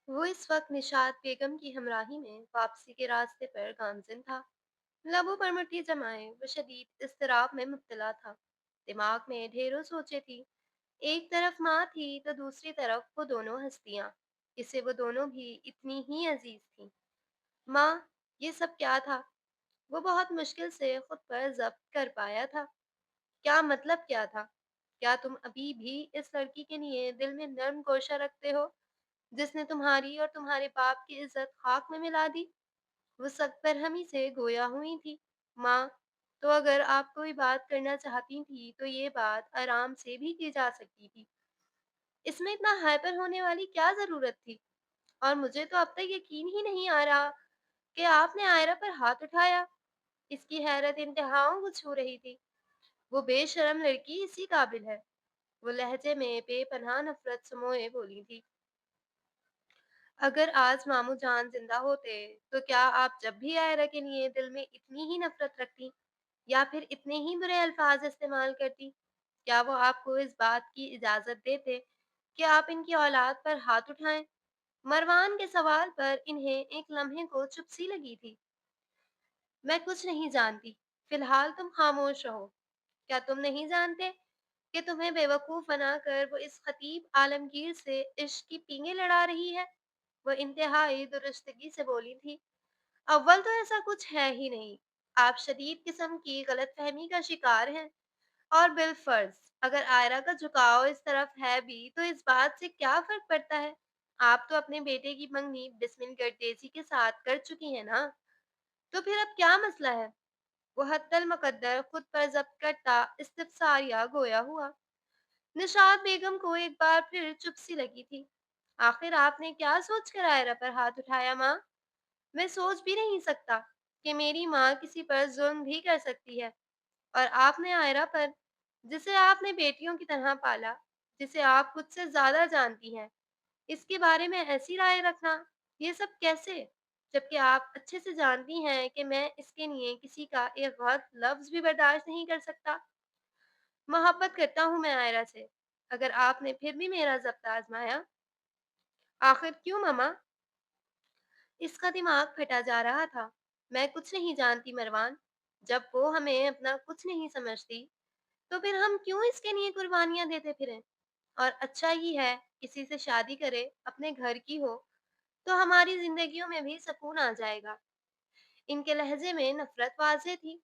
वो इस वक्त निशात बेगम की हमराही में वापसी के रास्ते पर गामजिन था। लबों पर मुट्ठी जमाए वो शदीद इस्तराब में मुब्तला था। दिमाग में ढेरों सोचे थी। एक तरफ माँ थी तो दूसरी तरफ वो दोनों हस्तियां, जिसे वो दोनों भी इतनी ही अजीज थी। माँ, ये सब क्या था? वो बहुत मुश्किल से खुद पर जब्त कर पाया था। क्या मतलब क्या था? क्या तुम अभी भी इस लड़की के लिए दिल में नर्म गोशा रखते हो, जिसने तुम्हारी और तुम्हारे बाप की इज्जत खाक में मिला दी? वो सख्त बरहमी से गोया हुई थी। माँ, तो अगर आप कोई बात करना चाहती थी तो ये बात आराम से भी की जा सकती थी। इसमें इतना हाइपर होने वाली क्या जरूरत थी? और मुझे तो अब तक यकीन ही नहीं आ रहा कि आपने आयरा पर हाथ उठाया। इसकी हैरत इंतहाओं को छू रही थी। वो बेशरम लड़की इसी काबिल है। वो लहजे में बेपनाह नफरत समोए बोली थी। अगर आज मामू जान जिंदा होते तो क्या आप जब भी आयरा के लिए दिल में इतनी ही नफरत रखती, या फिर इतने ही बुरे अल्फाज इस्तेमाल करती? क्या वो आपको इस बात की इजाजत देते कि आप इनकी औलाद पर हाथ उठाएं? मरवान के सवाल पर इन्हें एक लम्हे को चुप सी लगी थी। मैं कुछ नहीं जानती। फिलहाल तुम खामोश रहो। क्या तुम नहीं जानते कि तुम्हें बेवकूफ बनाकर वो इस खतीब आलमगीर से इश्क की पींगे लड़ा रही है? वो इंतहाई दुरुस्तगी से बोली थी। अव्वल तो ऐसा कुछ है ही नहीं। आप शदीद किस्म की गलतफहमी का शिकार हैं। और बिलफर्ज, अगर आयरा का झुकाव इस तरफ है भी तो इस बात से क्या फर्क पड़ता है? आप तो अपने बेटे की मंगनी बिस्मिल गर्देजी के साथ कर चुकी हैं ना। तो फिर अब क्या मसला है? वो हत्तल मुकद्दर खुद पर जब्त करता इस्तिफसारिया गोया हुआ। निशात बेगम को एक बार फिर चुप सी लगी थी। आखिर आपने क्या सोच कर आयरा पर हाथ उठाया माँ? मैं सोच भी नहीं सकता कि मेरी माँ किसी पर जुल्म भी कर सकती है। और आपने आयरा पर, जिसे आपने बेटियों की तरह पाला, जिसे आप खुद से ज्यादा जानती हैं, इसके बारे में ऐसी राय रखना, ये सब कैसे? जबकि आप अच्छे से जानती हैं कि मैं इसके लिए किसी का एक गलत लफ्ज भी बर्दाश्त नहीं कर सकता। मोहब्बत करता हूँ मैं आयरा से। अगर आपने फिर भी मेरा ज़ब्त आजमाया, आखिर क्यों ममा? इसका दिमाग फटा जा रहा था। मैं कुछ नहीं जानती मरवान। जब वो हमें अपना कुछ नहीं समझती तो फिर हम क्यों इसके लिए कुर्बानियां देते फिरें? और अच्छा ही है, किसी से शादी करे, अपने घर की हो, तो हमारी जिंदगियों में भी सुकून आ जाएगा। इनके लहजे में नफरत वाज़ेह थी।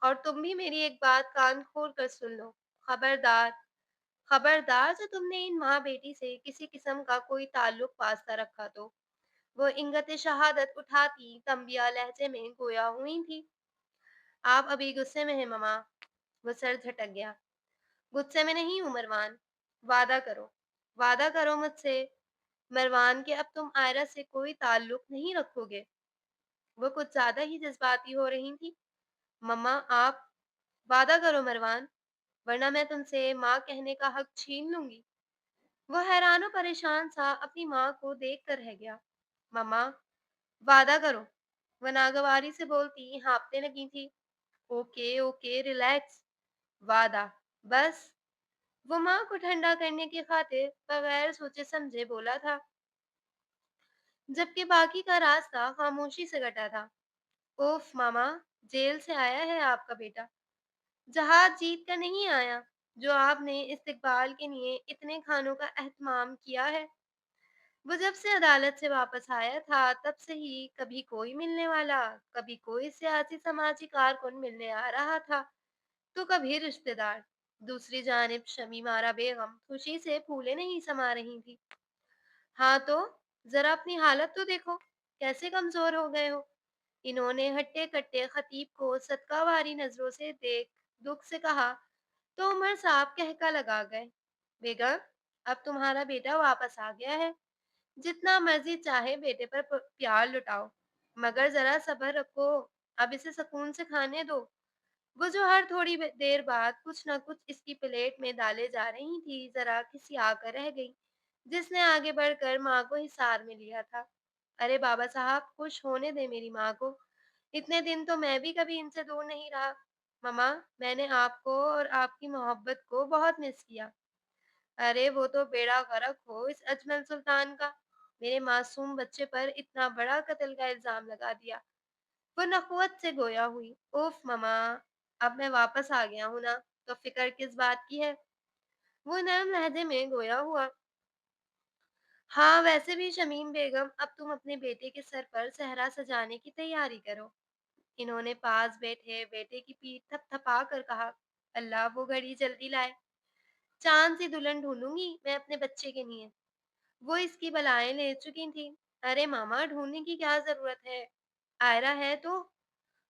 और तुम भी मेरी एक बात कान खोल कर सुन लो। खबरदार, खबरदार, जो तुमने इन माँ बेटी से किसी किस्म का कोई ताल्लुक वास्ता रखा तो। वो इंगत शहादत उठाती तंबिया लहजे में गोया हुई थी। आप अभी गुस्से में हैं ममा। वो सर झटक गया। गुस्से में नहीं हूँ मरवान। वादा करो, वादा करो मुझसे मरवान, कि अब तुम आयरा से कोई ताल्लुक नहीं रखोगे। वो कुछ ज्यादा ही जज्बाती हो रही थी। मम्मा, आप वादा करो मरवान, वरना मैं तुमसे माँ कहने का हक छीन लूंगी। वो हैरान और परेशान सा अपनी माँ को देख कर रह गया। मम्मा, वादा करो। वो नागवारी से बोलती हाँफने लगी थी। Okay okay, relax. वादा, बस। वो माँ को ठंडा करने की खातिर बगैर सोचे समझे बोला था, जबकि बाकी का रास्ता खामोशी से कटा था। उफ मामा, जेल से आया है आपका बेटा। जहाज जीत कर नहीं आया, जो आपने इस्तकबाल के लिए इतने खानों का एहतमाम किया है। वो जब से अदालत से वापस आया था तब से ही कभी कोई मिलने वाला, कभी कोई सियासी समाजी कारकुन मिलने आ रहा था, तो कभी रिश्तेदार। दूसरी जानिब शमीमारा बेगम खुशी से फूले नहीं समा रही थी। हाँ तो, जरा अपनी हालत तो देखो, कैसे कमजोर हो गए हो। इन्होंने हट्टे कट्टे खतीब को सदकावारी नजरों से देख दुख से कहा तो उमर साहब कहका लगा गए। बेगम, अब तुम्हारा बेटा वापस आ गया है। जितना मर्जी चाहे बेटे पर प्यार लुटाओ, मगर जरा सब्र रखो। अब इसे सुकून से खाने दो। वो जो हर थोड़ी देर बाद कुछ न कुछ इसकी प्लेट में डाले जा रही थी, जरा किसी आकर रह गई, जिसने आगे बढ़कर माँ को हिसार में लिया था। अरे बाबा साहब, खुश होने दे मेरी माँ को। इतने दिन तो मैं भी कभी इनसे दूर नहीं रहा। ममा, मैंने आपको और आपकी मोहब्बत को बहुत मिस किया। अरे वो तो बेड़ा गर्क हो इस अजमल सुल्तान का। मेरे मासूम बच्चे पर इतना बड़ा कत्ल का इल्ज़ाम लगा दिया। वो नख़ुवत से गोया हुई। उफ़ मम्मा, अब मैं वापस आ गया हूँ ना, तो फ़िक्र किस बात की है? वो नरम लहजे में गोया हुआ। हाँ, वैसे भी शमीम बेगम, अब तुम अपने बेटे के सर पर सेहरा सजाने की तैयारी करो। इन्होंने पास बैठे बेटे की पीठ थपथपा कर कहा, अल्लाह वो घड़ी जल्दी लाए। चाँद सी दुल्हन ढूँढूँगी मैं अपने बच्चे के लिए। वो इसकी बलाएँ ले चुकी थीं। अरे मामा, ढूँढने की क्या ज़रूरत है? आयरा है तो।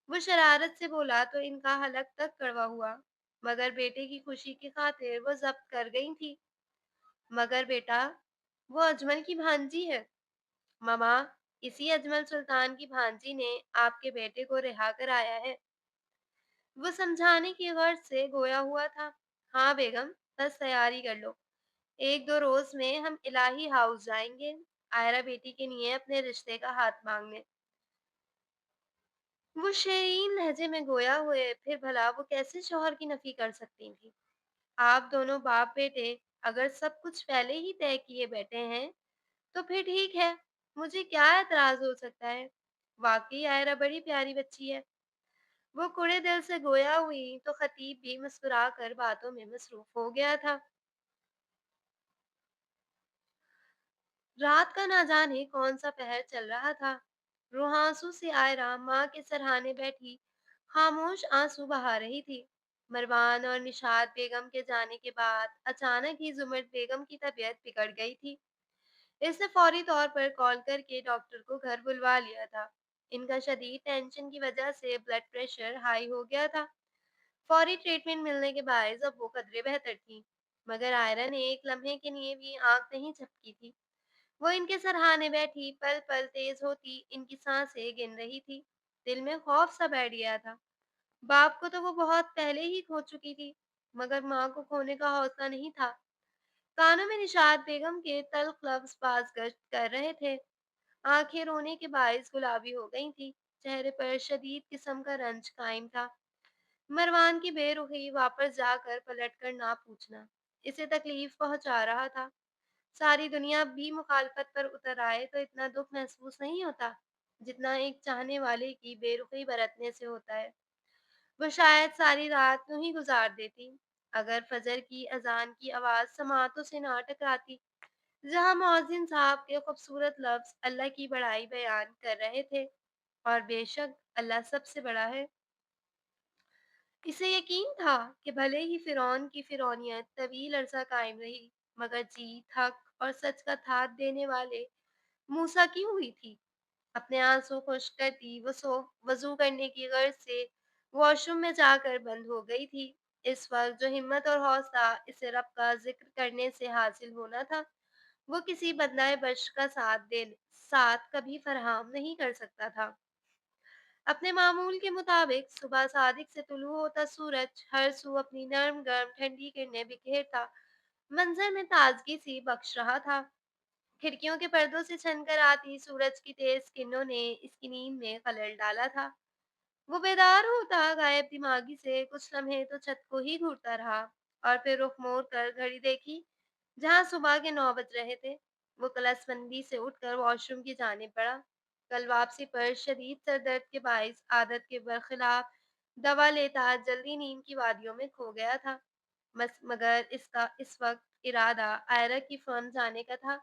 वो शरारत से बोला तो इनका हलक तक कड़वा हुआ। मगर बेटे की खुशी की खातिर वो ज़ब्त कर गई थी। मगर बेटा, वो अजमल की भांजी है। मामा, इसी अजमल सुल्तान की भांजी ने आपके बेटे को रिहा कराया है। वो समझाने की गर्ज से गोया हुआ था। हाँ बेगम, बस तैयारी कर लो। एक दो रोज में हम इलाही हाउस जाएंगे, आयरा बेटी के लिए अपने रिश्ते का हाथ मांगने। वो शेरीन लहजे में गोया हुए, फिर भला वो कैसे शौहर की नफी कर सकती थी? आप दोनों बाप बेटे अगर सब कुछ पहले ही तय किए बैठे हैं, तो फिर ठीक है, मुझे क्या एतराज हो सकता है? वाकई आयरा बड़ी प्यारी बच्ची है। वो कुड़े दिल से गोया हुई तो खतीब भी मुस्कुरा कर बातों में मसरूफ हो गया था। रात का ना जाने कौन सा पहर चल रहा था। रुहांसू से आयरा माँ के सरहाने बैठी खामोश आंसू बहा रही थी। मरवान और निशात बेगम के जाने के बाद अचानक ही जुमर बेगम की तबीयत बिगड़ गई थी। इसने फौरी तौर पर कॉल करके डॉक्टर को घर बुलवा लिया था। इनका शदीद टेंशन की वजह से ब्लड प्रेशर हाई हो गया था। फौरी ट्रीटमेंट मिलने के बायस अब वो कदरे बेहतर थी। मगर आयरा ने एक लम्हे के लिए भी आंख नहीं झपकी थी। वो इनके सरहाने बैठी पल पल तेज होती इनकी सांसें गिन रही थी। दिल में खौफ सा बैठ गया था। बाप को तो वो बहुत पहले ही खो चुकी थी, मगर माँ को खोने का हौसला नहीं था। कानों में निशात बेगम के तल्ख लफ्ज पास गश्त कर रहे थे। आंखें रोने के बायस गुलाबी हो गई थी। चेहरे पर शदीद किस्म का रंज कायम था। मरवान की बेरुखी वापस जाकर पलट कर ना पूछना इसे तकलीफ पहुंचा रहा था। सारी दुनिया भी मुखालफत पर उतर आए तो इतना दुख महसूस नहीं होता जितना एक चाहने वाले की बेरुखी बरतने से होता है। वो शायद सारी रात यूं ही गुजार देती अगर फजर की अजान की आवाज समातों से ना टकराती, जहां मौजिन साहब के खूबसूरत लफ्ज अल्लाह की बड़ाई बयान कर रहे थे। और बेशक अल्लाह सबसे बड़ा है। इसे यकीन था कि भले ही फिरौन की फिरौनियत तवील अरसा कायम रही, मगर जीत, हक और सच का साथ देने वाले मूसा की हुई थी। अपने आंसू खुश्क करती वो सो वजू करने की गर्ज से वॉशरूम में जाकर बंद हो गई थी। इस वक्त जो हिम्मत और हौसला इसे रब का जिक्र करने से हासिल होना था, वो किसी बंदाए बश का साथ कभी फराहम नहीं कर सकता था। अपने मामूल के मुताबिक सुबह सादिक से तुलू होता सूरज हर सू अपनी नर्म गर्म ठंडी किरणें बिखेरता मंजर में ताजगी सी बख्श रहा था। खिड़कियों के पर्दों से छनकर आती सूरज की तेज किरणों ने इसकी नींद में खलल डाला था। वो बेदार होता गायब दिमागी से कुछ लम्हे तो छत को ही घूरता रहा और फिर रुख मोड़ कर घड़ी देखी, जहां सुबह के 9 बज रहे थे। वो कलसबंदी से उठकर वॉशरूम की जाने पड़ा। कल वापसी पर शदीद सर दर्द के बायस आदत के बरखिलाफ दवा लेता जल्दी नींद की वादियों में खो गया था। बस मगर इसका इस वक्त इरादा आयरा की फर्म जाने का था,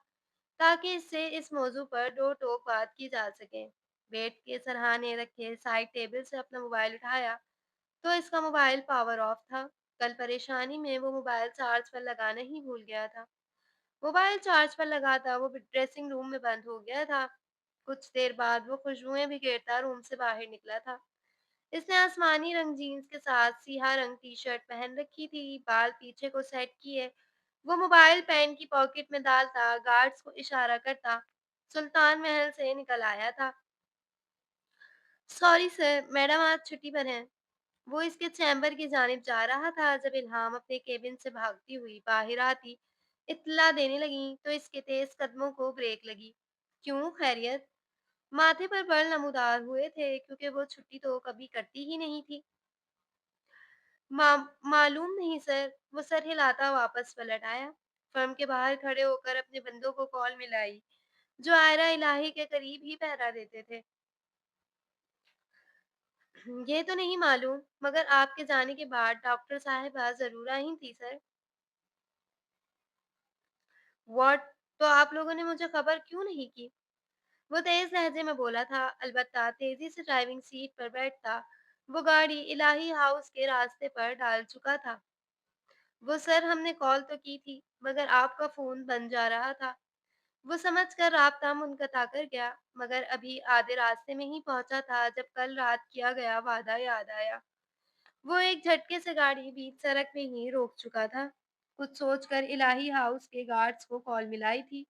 ताकि इससे इस मौजू पर दो टोक बात की जा सके। बेड के सरहाने रखे साइड टेबल से अपना मोबाइल उठाया तो इसका मोबाइल पावर ऑफ था। कल परेशानी में वो मोबाइल चार्ज पर लगाना ही भूल गया था। मोबाइल चार्ज पर लगा था वो ड्रेसिंग रूम में बंद हो गया था। कुछ देर बाद वो खुशबुएं बिखेरता रूम से बाहर निकला था। इसने आसमानी रंग जीन्स के साथ सिया रंग टी शर्ट पहन रखी थी, बाल पीछे को सेट किए वो मोबाइल पैंट की पॉकेट में डालता गार्ड्स को इशारा करता सुल्तान महल से निकल आया था। सॉरी सर, मैडम आज छुट्टी पर हैं। वो इसके चैम्बर की जानिब जा रहा था जब इल्हाम अपने केबिन से भागती हुई बाहर आती इत्तला देने लगी तो इसके तेज कदमों को ब्रेक लगी। क्यों, खैरियत? माथे पर बल नमूदार हुए थे क्योंकि वो छुट्टी तो कभी करती ही नहीं थी। मालूम नहीं सर। वो सर हिलाता वापस पलट आया। फर्म के बाहर खड़े होकर अपने बंदों को कॉल मिलाई। जो आयरा इलाही के करीब ही पहरा देते थे। ये तो नहीं मालूम, मगर आपके जाने के बाद डॉक्टर साहिबा ज़रूर आई थी सर। व्हाट? तो आप लोगों ने मुझे खबर क्यों नहीं की? वो तेज़ लहजे में बोला था, अलबत्ता तेज़ी से ड्राइविंग सीट पर बैठता। वो गाड़ी इलाही हाउस के रास्ते पर डाल चुका था। वो सर हमने कॉल तो की थी, मगर आपका फ़ोन बंद जा रहा था। वो समझकर राब्ता मुनक़ता कर गया, मगर अभी आधे रास्ते में ही पहुँचा था जब कल रात किया गया वादा याद आया। वो एक झटके से गाड़ी बीच सड़क में ही रोक चुका था। कुछ सोचकर इलाही हाउस के गार्ड्स को कॉल मिलाई थी।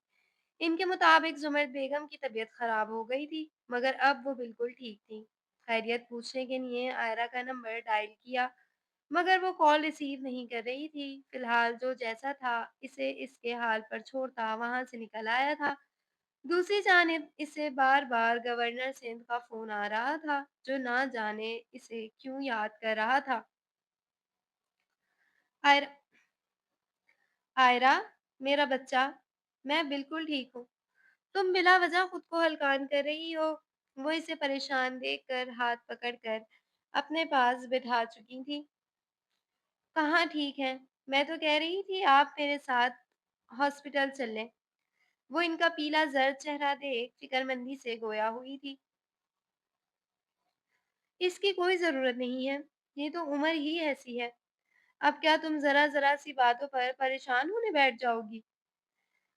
इनके मुताबिक जुमैर बेगम की तबीयत खराब हो गई थी, मगर अब वो बिल्कुल ठीक थी। खैरियत पूछने के लिए आयरा का नंबर डायल किया, मगर वो कॉल रिसीव नहीं कर रही थी। फिलहाल जो जैसा था, इसे इसके हाल पर छोड़ता वहां से निकल आया था। दूसरी जानिब इसे बार-बार गवर्नर सिंध का फ़ोन आ रहा था, जो ना जाने इसे क्यों याद कर रहा था। आयरा, आयरा, मेरा बच्चा, मैं बिल्कुल ठीक हूँ। तुम बिला वजह खुद को हलकान कर रही हो। वो इसे परेशान देखकर हाथ पकड़कर अपने पास बिठा चुकी थी। कहाँ ठीक है? मैं तो कह रही थी आप मेरे साथ हॉस्पिटल चलें। वो इनका पीला जर्द चेहरा देख फिक्रमंदी से गोया हुई थी। इसकी कोई ज़रूरत नहीं है। ये तो उम्र ही ऐसी है। अब क्या तुम ज़रा-ज़रा सी बातों पर परेशान होने बैठ जाओगी?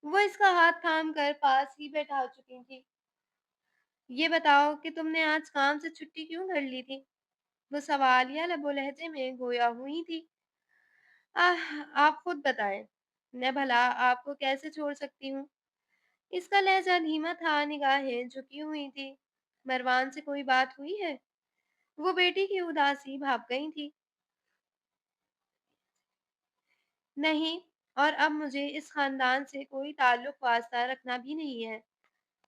वो इसका हाथ थाम कर पास ही बैठा चुकी थी। ये बताओ कि तुमने आज काम से छुट्टी क्यों कर ली थी? वो सवालिया लबो लहजे में गोया हुई थी। आप खुद बताएं। मैं भला आपको कैसे छोड़ सकती हूँ? इसका लहजा धीमा था, निगाहें झुकी हुई थी। मरवान से कोई बात हुई है? वो बेटी की उदासी भाप गई थी। नहीं, और अब मुझे इस खानदान से कोई ताल्लुक वास्ता रखना भी नहीं है।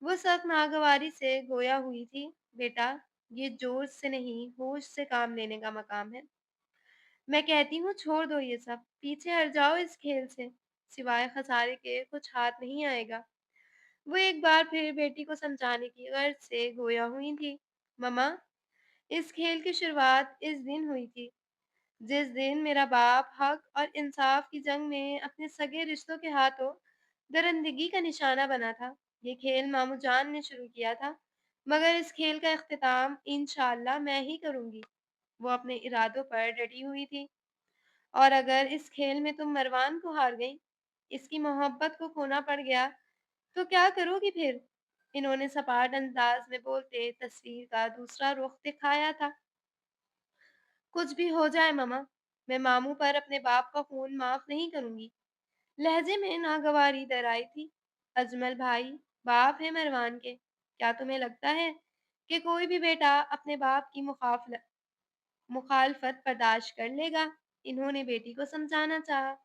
वो सख्त नागवारी से गोया हुई थी। बेटा, ये जोश से नहीं, होश से काम लेने का मकाम है। मैं कहती हूँ छोड़ दो ये सब, पीछे हट जाओ इस खेल से। सिवाय खसारे के कुछ हाथ नहीं आएगा। वो एक बार फिर बेटी को समझाने की गर्ज से गोया हुई थी। ममा, इस खेल की शुरुआत इस दिन हुई थी जिस दिन मेरा बाप हक और इंसाफ की जंग में अपने सगे रिश्तों के हाथों दरिंदगी का निशाना बना था। ये खेल मामू जान ने शुरू किया था, मगर इस खेल का इख्तिताम इंशाअल्लाह मैं ही करूंगी। वो अपने इरादों पर डटी हुई थी। और अगर इस खेल में तुम मरवान को हार गई, इसकी मोहब्बत को खोना पड़ गया, तो क्या करोगी फिर? इन्होंने सपाट अंदाज में बोलते तस्वीर का दूसरा रुख दिखाया था। कुछ भी हो जाए ममा, मैं मामू पर अपने बाप का खून माफ नहीं करूंगी। लहजे में नागवारी दर आई थी। अजमल भाई, बाप है मरवान के। क्या तुम्हें लगता है कि कोई भी बेटा अपने बाप की मुखालफत बर्दाश्त कर लेगा? इन्होंने बेटी को समझाना चाहा।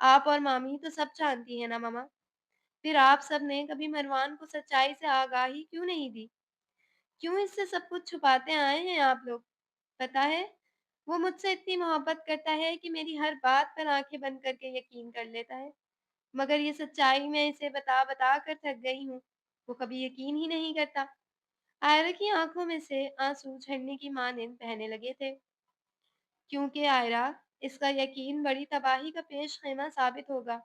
आप और मामी तो सब जानती हैं ना ममा। फिर आप सब ने कभी मरवान को सच्चाई से आगाही क्यों नहीं दी? क्यों इससे सब कुछ छुपाते आए हैं आप लोग? पता है, वो मुझसे इतनी मोहब्बत करता है कि मेरी हर बात पर आंखें बंद करके यकीन कर लेता है। मगर ये सच्चाई मैं इसे बता बता कर थक गई हूँ। वो कभी यकीन ही नहीं करता। आयरा की आंखों में से आंसू झरने की मानिंद बहने लगे थे। क्योंकि आयरा, इसका यकीन बड़ी तबाही का पेश खेमा साबित होगा।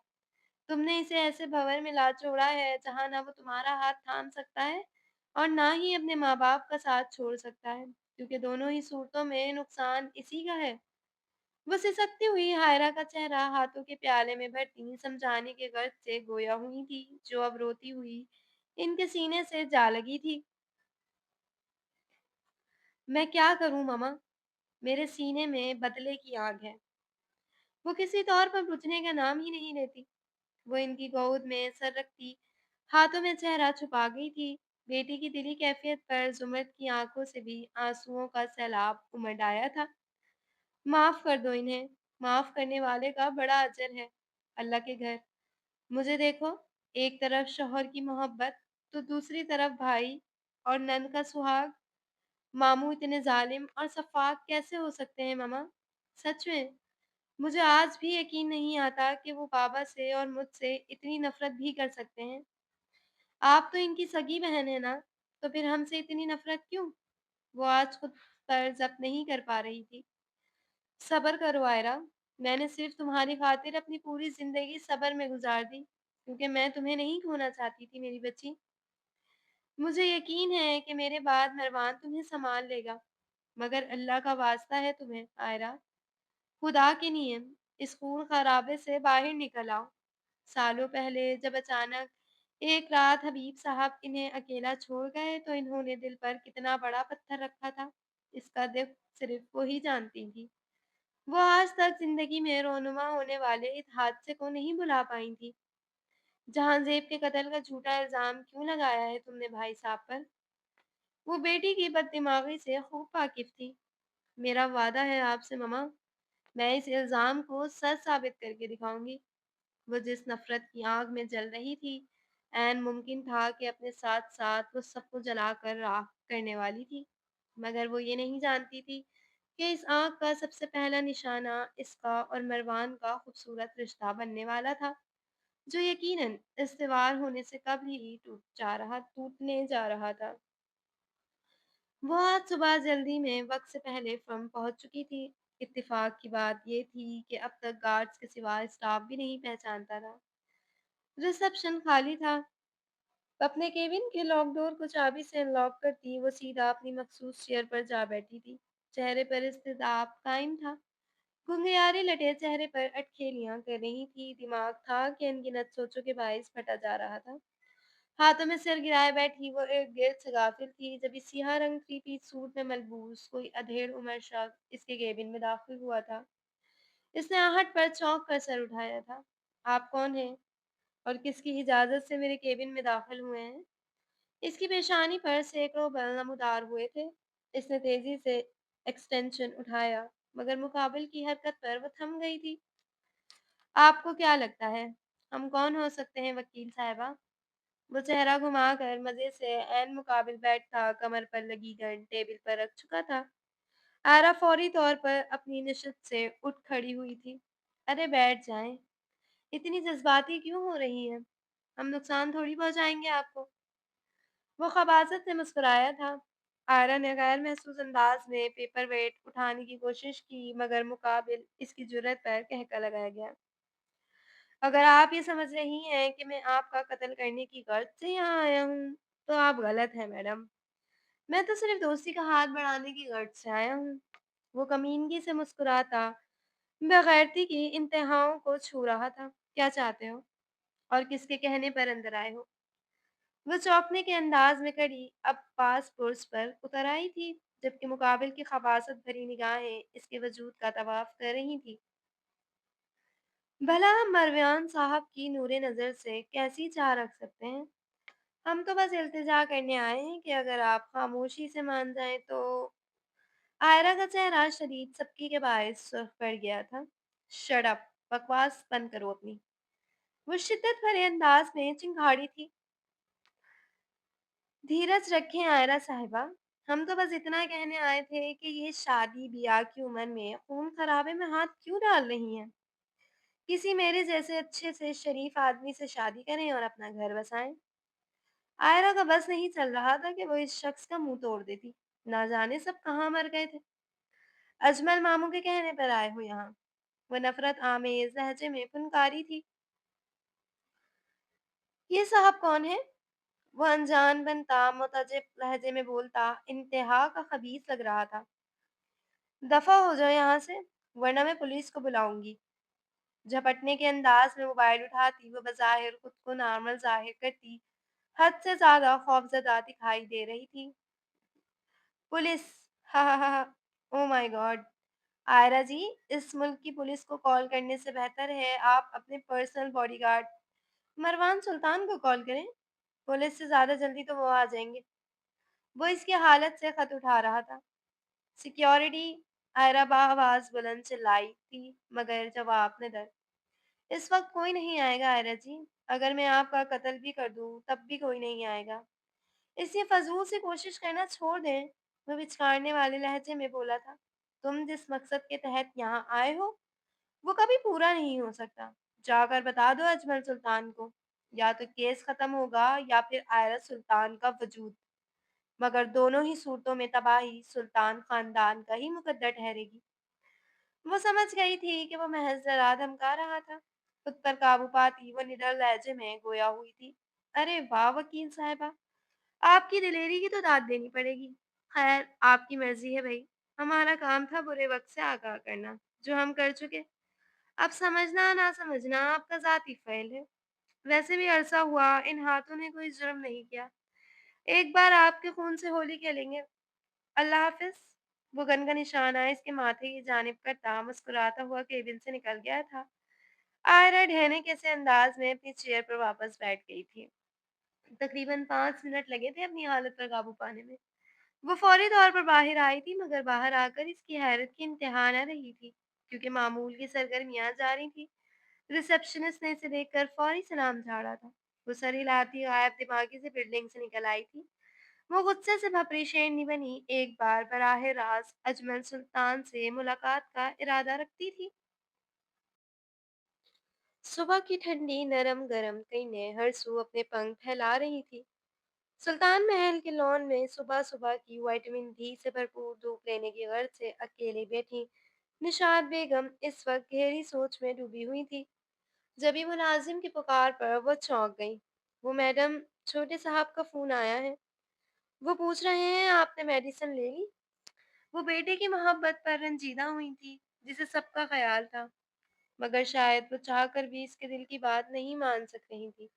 तुमने इसे ऐसे भंवर में ला छोड़ा है जहाँ ना वो तुम्हारा हाथ थाम सकता है और ना ही अपने माँ बाप का साथ छोड़ सकता है, क्योंकि दोनों ही सूरतों में नुकसान इसी का है। वो सिसकती हुई हायरा का चेहरा हाथों के प्याले में भरती समझाने के गर्ज से गोया हुई थी, जो अब रोती हुई इनके सीने से जा लगी थी। मैं क्या करूं ममा, मेरे सीने में बदले की आग है। वो किसी तौर पर बुझने का नाम ही नहीं लेती। वो इनकी गोद में सर रखती हाथों में चेहरा छुपा गई थी। बेटी की दिली कैफियत पर जुमरत की आंखों से भी आंसुओं का सैलाब उमड़ आया था। माफ कर दो इन्हें, माफ करने वाले का बड़ा अजर है अल्लाह के घर। मुझे देखो, एक तरफ शौहर की मोहब्बत, तो दूसरी तरफ भाई और नंद का सुहाग। मामू इतने जालिम और सफाक कैसे हो सकते हैं ममा? सच में मुझे आज भी यकीन नहीं आता कि वो बाबा से और मुझसे इतनी नफरत भी कर सकते हैं। आप तो इनकी सगी बहन हैं ना, तो फिर हमसे इतनी नफ़रत क्यों? वो आज खुद पर ज़ब्त नहीं कर पा रही थी। सब्र करो आयरा, मैंने सिर्फ़ तुम्हारी ख़ातिर अपनी पूरी ज़िंदगी सब्र में गुज़ार दी, क्योंकि मैं तुम्हें नहीं खोना चाहती थी मेरी बच्ची। मुझे यकीन है कि मेरे बाद मरवान तुम्हें सँभाल लेगा, मगर अल्लाह का वास्ता है तुम्हें आयरा, खुदा के नियम, इस खून-खराबे से बाहर निकल आओ। सालों पहले जब अचानक एक रात हबीब साहब इन्हें अकेला छोड़ गए तो इन्होंने दिल पर कितना बड़ा पत्थर रखा था, इसका दुःख सिर्फ़ वो ही जानती थी। वो आज तक ज़िंदगी में रोनुमा होने वाले इस हादसे को नहीं भुला पाई थी। जहांज़ेब के कत्ल का झूठा इल्ज़ाम क्यों लगाया है तुमने भाई साहब पर? वो बेटी की बददिमागी से खूब वाकिफ़ थी। मेरा वादा है आपसे ममा, मैं इस इल्ज़ाम को सच साबित करके दिखाऊँगी। वो जिस नफ़रत की आग में जल रही थी, ऐन मुमकिन था कि अपने साथ-साथ वो सबको जलाकर राख करने वाली थी। मगर वो ये नहीं जानती थी कि इस आग का सबसे पहला निशाना इसका और मरवान का खूबसूरत रिश्ता बनने वाला था, जो यकीनन इस्तेवार होने से कब ही टूटने जा रहा था। वो आज सुबह जल्दी में वक़्त से पहले फर्म पहुँच चुकी थी। इत्तेफ़ाक की बात ये थी कि अब तक गार्ड्स के सिवा स्टाफ भी नहीं पहचानता था। रिसेप्शन खाली था। अपने केबिन के लॉक डोर को चाबी से अनलॉक करती वो सीधा अपनी मखसूस चेयर पर जा बैठी थी। चेहरे पर इज़्तिदाब कायम था। घुंघराले लटे चेहरे पर अठखेलियाँ कर रही थी। दिमाग था कि अनगिनत सोचों के बाइस फटा जा रहा था। हाथों में सिर गिराए बैठी वो इर्द-गिर्द से गाफिल थी जब इस सियाह रंग थ्री पीस सूट में मलबूस कोई अधेड़ उम्र शख्स इसके केबिन में दाखिल हुआ था। इसने आहट पर चौंक कर सर उठाया था। आप कौन हैं? और किसकी इजाज़त से मेरे केबिन में दाखिल हुए हैं? इसकी पेशानी पर सैकड़ों बल नमूदार हुए थे। इसने तेज़ी से एक्सटेंशन उठाया, मगर मुकाबिल की हरकत पर वो थम गई थी। आपको क्या लगता है, हम कौन हो सकते हैं वकील साहिबा? वो चेहरा घुमाकर मज़े से ऐन मुकाबिल बैठा कमर पर लगी गन टेबल पर रख चुका था। आरा फौरी तौर पर अपनी नशित से उठ खड़ी हुई थी। अरे बैठ जाएं, इतनी जज्बाती क्यों हो रही हैं? हम नुकसान थोड़ी पहुंचाएंगे आपको। वो खबासत से मुस्कुराया था। आयरा ने गैर महसूस अंदाज में पेपर वेट उठाने की कोशिश की मगर मुकाबिल इसकी जुर्रत पर कहका लगाया गया। अगर आप ये समझ रही हैं कि मैं आपका कत्ल करने की गर्ज से यहाँ आया हूँ, तो आप गलत हैं मैडम। मैं तो सिर्फ दोस्ती का हाथ बढ़ाने की गर्ज से आया हूँ। वो कमीनगी से मुस्कुराता बेगैरती की इंतहाओं को छू रहा था। क्या चाहते हो? और किसके कहने पर अंदर आए हो? वो चौंकने के अंदाज में खड़ी अब पास पुर्स पर उतर आई थी, जबकि मुकाबिल की खबासत भरी निगाहें इसके वजूद का तवाफ कर रही थी। भला हम मरवियान साहब की नूरे नज़र से कैसी चाह रख सकते हैं? हम तो बस इल्तिजा करने आए हैं कि अगर आप खामोशी से मान जाएं तो। आयरा का चेहरा शदीद सबकी के बायस सुर्ख पड़ गया था। शट अप, बकवास बंद करो अपनी। वो शिद्दत भरे अंदाज में चिंगाड़ी थी। धीरज रखें आयरा साहिबा, हम तो बस इतना कहने आए थे कि ये शादी ब्याह की उम्र में खून खराबे में हाथ क्यों डाल रही हैं। किसी मेरे जैसे अच्छे से शरीफ आदमी से शादी करें और अपना घर बसाएं। आयरा का बस नहीं चल रहा था कि वो इस शख्स का मुंह तोड़ देती। ना जाने सब कहाँ मर गए थे। अजमल मामू के कहने पर आए हो यहाँ। वो नफरत आमेज लहजे में फुनकारी थी। ये साहब कौन है? वो अनजान बनता मुतजिब लहजे में बोलता इंतहा का खबीस लग रहा था। दफा हो जाओ यहाँ से, वरना मैं पुलिस को बुलाऊंगी। झपटने के अंदाज में मोबाइल उठाती वो बज़ाहिर खुद को नॉर्मल जाहिर करती हद से ज्यादा खौफजदा दिखाई दे रही थी। पुलिस, हा हा हा, ओ माय गॉड। आयरा जी, इस मुल्क की पुलिस को कॉल करने से बेहतर है आप अपने पर्सनल बॉडीगार्ड मरवान सुल्तान को कॉल करें। पुलिस से ज्यादा जल्दी तो वो आ जाएंगे। वो इसकी हालत से खत उठा रहा था। सिक्योरिटी, आयरा आवाज बुलंद चिल्लाई थी, मगर जवाब न दर। इस वक्त कोई नहीं आएगा आयरा जी। अगर मैं आपका कत्ल भी कर दूं तब भी कोई नहीं आएगा। इसलिए फजूल से कोशिश करना छोड़ दें। वह विचकारने वाले लहजे में बोला था। तुम जिस मकसद के तहत यहाँ आए हो वो कभी पूरा नहीं हो सकता। जाकर बता दो अजमल सुल्तान को। या तो केस खत्म होगा या फिर आयरा सुल्तान का वजूद, मगर दोनों ही सूरतों में तबाही सुल्तान खानदान का ही मुकद्दर ठहरेगी। वो समझ गई थी कि वो महज डरा धमका रहा था। खुद पर काबू पाती वो निडर लहजे में गोया हुई थी। अरे वाह वकील साहिबा, आपकी दिलेरी की तो दाद देनी पड़ेगी। खैर, आपकी मर्जी है भई। हमारा काम था बुरे वक्त से आगाह करना, जो हम कर चुके। अब समझना ना समझना आपका ज़ाती फ़ैल है। वैसे भी अरसा हुआ इन हाथों ने कोई जुर्म नहीं किया। एक बार आपके खून से होली खेलेंगे। अल्लाह हाफ़िज़। वो गन का निशाना इसके माथे की जानिब करता मुस्कुराता हुआ केबिन से निकल गया था। आयरा ढहने से अंदाज में अपनी चेयर पर वापस बैठ गई थी। तकरीबन 5 मिनट लगे थे अपनी हालत पर काबू पाने में। वो फौरी तौर पर बाहर आई थी, मगर बाहर आकर इसकी हैरत की इंतहा न रही थी, क्योंकि मामूल की सरगर्मियां जारी थी। रिसेप्शनिस्ट ने इसे देखकर फौरी सलाम झाड़ा था। वो सर हिलाती गायब दिमागी से बिल्डिंग से निकल आई थी। वो गुस्से से भपरी शेरनी बनी एक बार बराह रास्त अजमल सुल्तान से मुलाकात का इरादा रखती थी। सुबह की ठंडी नरम गरम किरणें हर सू अपने पंख फैला रही थी। सुल्तान महल के लॉन में सुबह सुबह की विटामिन डी से भरपूर धूप लेने की गर्ज से अकेले बैठी निशात बेगम इस वक्त गहरी सोच में डूबी हुई थी। जबी मुलाजिम की पुकार पर वो चौंक गई। वो मैडम, छोटे साहब का फोन आया है। वो पूछ रहे हैं आपने मेडिसिन ले ली। वो बेटे की मोहब्बत पर रंजीदा हुई थी, जिसे सबका ख्याल था, मगर शायद वो चाहकर भी इसके दिल की बात नहीं मान सक रही थी।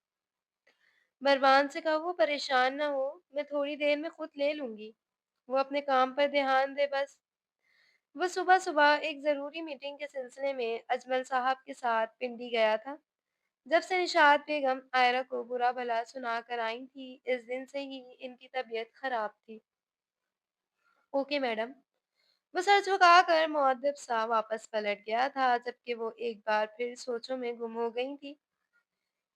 बरबान से कहो वो परेशान ना हो, मैं थोड़ी देर में खुद ले लूंगी। वो अपने काम पर ध्यान दे बस। वो सुबह सुबह एक जरूरी मीटिंग के सिलसिले में अजमल साहब के साथ पिंडी गया था। जब से निशात बेगम आयरा को बुरा भला सुना कर आई थी, इस दिन से ही इनकी तबीयत खराब थी। Okay madam. वो सर झुकाकर मुअद्दब सा वापस पलट गया था, जबकि वो एक बार फिर सोचों में गुम हो गई थी।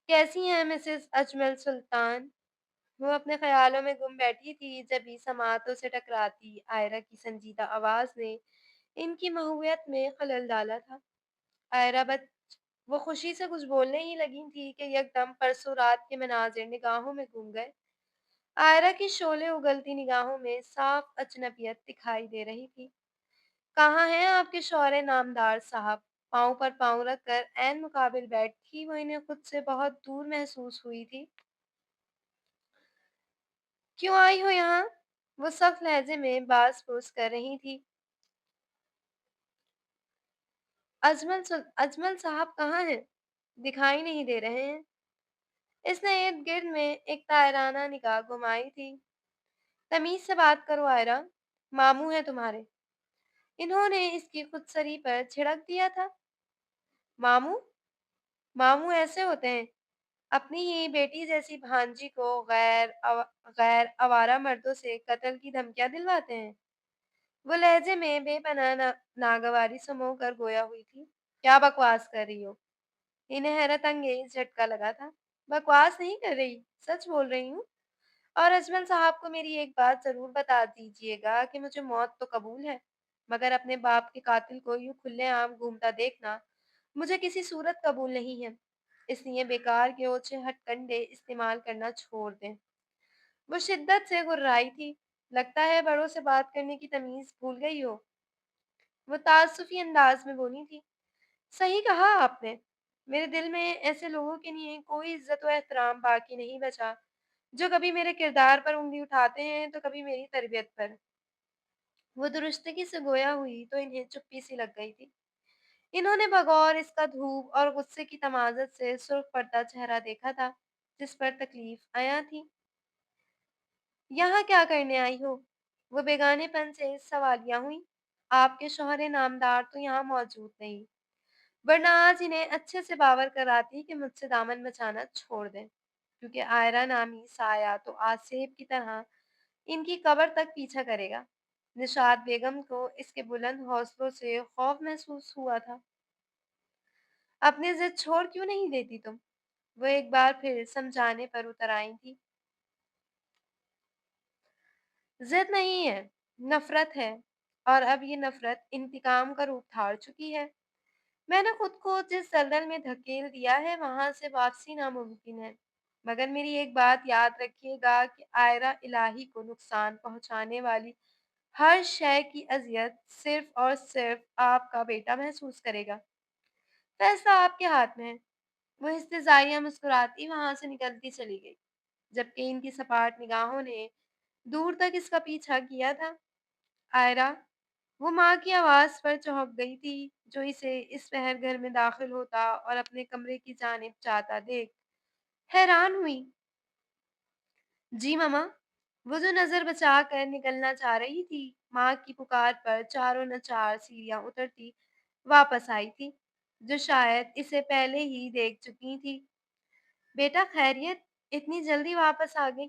कैसी हैं मिसेस अजमल सुल्तान? वो अपने ख्यालों में गुम बैठी थी, जब समातों से टकराती आयरा की संजीदा आवाज ने इनकी महुवियत में खलल डाला था। आयरा बच वो खुशी से कुछ बोलने ही लगी थी कि यकदम परसों रात के मनाजिर निगाहों में घूम गए। आयरा की शोले उगलती निगाहों में साफ अजनबियत दिखाई दे रही थी। कहाँ हैं आपके शौहरे नामदार साहब? पाँव पर पाँव रखकर ऐन मुकाबिल बैठी वो इन्हें खुद से बहुत दूर महसूस हुई थी। क्यों आई हो यहाँ? वो सख्त लहजे में बाज पूछ कर रही थी। अजमल साहब कहाँ हैं? दिखाई नहीं दे रहे हैं। इसने इर्द गिर्द में एक तायराना निगाह घुमाई थी। तमीज से बात करो आयरा, मामू है तुम्हारे। इन्होंने इसकी खुदसरी पर छिड़क दिया था। मामू? मामू ऐसे होते हैं, अपनी ही बेटी जैसी भांजी को गैर आवारा मर्दों से कत्ल की धमकियां दिलवाते हैं। वो लहजे में बेपनाह नागवारी समो कर गोया हुई थी। क्या बकवास कर रही हो? इन्हें हैरत अंगेज झटका लगा था। बकवास नहीं कर रही, सच बोल रही हूँ। और अजमल साहब को मेरी एक बात जरूर बता दीजिएगा कि मुझे मौत तो कबूल है, मगर अपने बाप के कातिल को यूं खुलेआम घूमता देखना मुझे किसी सूरत कबूल नहीं है। इसलिए बेकार के ओछे हथकंडे इस्तेमाल करना छोड़ दें। वो शिद्दत से गुर्राई थी। लगता है बड़ों से बात करने की तमीज भूल गई हो। वो ताज्जुफी अंदाज में बोली थी। सही कहा आपने। मेरे दिल में ऐसे लोगों के लिए कोई इज्जत व एहतराम बाकी नहीं बचा, जो कभी मेरे किरदार पर उंगली उठाते हैं तो कभी मेरी तरबियत पर। वो दुरुस्तगी से गोया हुई तो इन्हें चुप्पी सी लग गई थी। इन्होंने बगौर इसका धूप और गुस्से की तमाजत से सुर्ख पड़ता चेहरा देखा था, जिस पर तकलीफ आया थी। यहाँ क्या करने आई हो? वो बेगानेपन से सवालिया हुई। आपके शौहरे नामदार तो यहाँ मौजूद नहीं, वरना आज इन्हें अच्छे से बावर कराती कि मुझसे दामन बचाना छोड़ दें, क्योंकि आयरा नामी साया तो आज सेब की तरह इनकी कब्र तक पीछा करेगा। निशात बेगम को इसके बुलंद हौसलों से खौफ महसूस हुआ था। अपनी जिद छोड़ क्यों नहीं देती तुम? वो एक बार फिर समझाने पर उतर आई थी। जिद नहीं है, नफरत है। और अब ये नफरत इंतकाम का रूप धार चुकी है। मैंने खुद को जिस दलदल में धकेल दिया है, वहां से वापसी नामुमकिन है। مگر میری ایک بات یاد رکھیے گا کہ آئرہ الہی کو نقصان پہنچانے والی ہر شے کی اذیت صرف اور صرف آپ کا بیٹا محسوس کرے گا۔ فیصلہ آپ کے ہاتھ میں ہے۔ وہ استہزائیہ مسکراتی وہاں سے نکلتی چلی گئی، جبکہ ان کی سپاٹ نگاہوں نے دور تک اس کا پیچھا کیا تھا۔ آئرہ، وہ ماں کی آواز پر چونک گئی تھی، جو اسے اس پہر گھر میں داخل ہوتا اور اپنے کمرے کی جانب جاتا دیکھ حیران ہوئی۔ جی ماما، وہ جو نظر بچا کر نکلنا چاہ رہی تھی، ماں کی پکار پر چاروں نچار سیڑھیاں اترتی واپس آئی تھی، جو شاید اسے پہلے ہی دیکھ چکی تھی۔ بیٹا خیریت، اتنی جلدی واپس آ گئی؟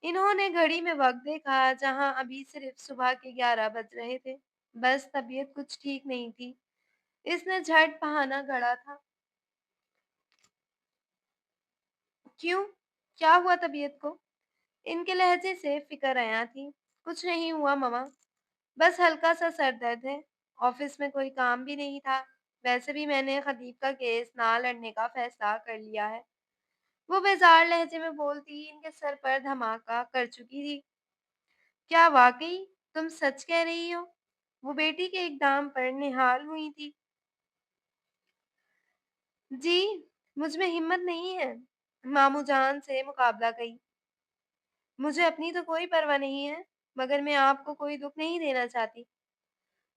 انہوں نے گھڑی میں وقت دیکھا، جہاں ابھی صرف صبح کے 11 بج رہے تھے۔ بس طبیعت کچھ ٹھیک نہیں تھی، اس نے جھٹ بہانہ گھڑا تھا۔ کیوں؟ کیا ہوا طبیعت کو؟ ان کے لہجے سے فکر آیا تھی۔ کچھ نہیں ہوا مما، بس ہلکا سا سر درد ہے۔ آفس میں کوئی کام بھی نہیں تھا، ویسے بھی میں نے خطیب کا کیس نہ لڑنے کا فیصلہ کر لیا ہے۔ وہ بیزار لہجے میں بولتی ان کے سر پر دھماکہ کر چکی تھی۔ کیا واقعی تم سچ کہہ رہی ہو؟ وہ بیٹی کے اقدام پر نہال ہوئی تھی۔ جی، مجھ میں ہمت نہیں ہے ماموں جان سے مقابلہ کی۔ مجھے اپنی تو کوئی پرواہ نہیں ہے، مگر میں آپ کو کوئی دکھ نہیں دینا چاہتی۔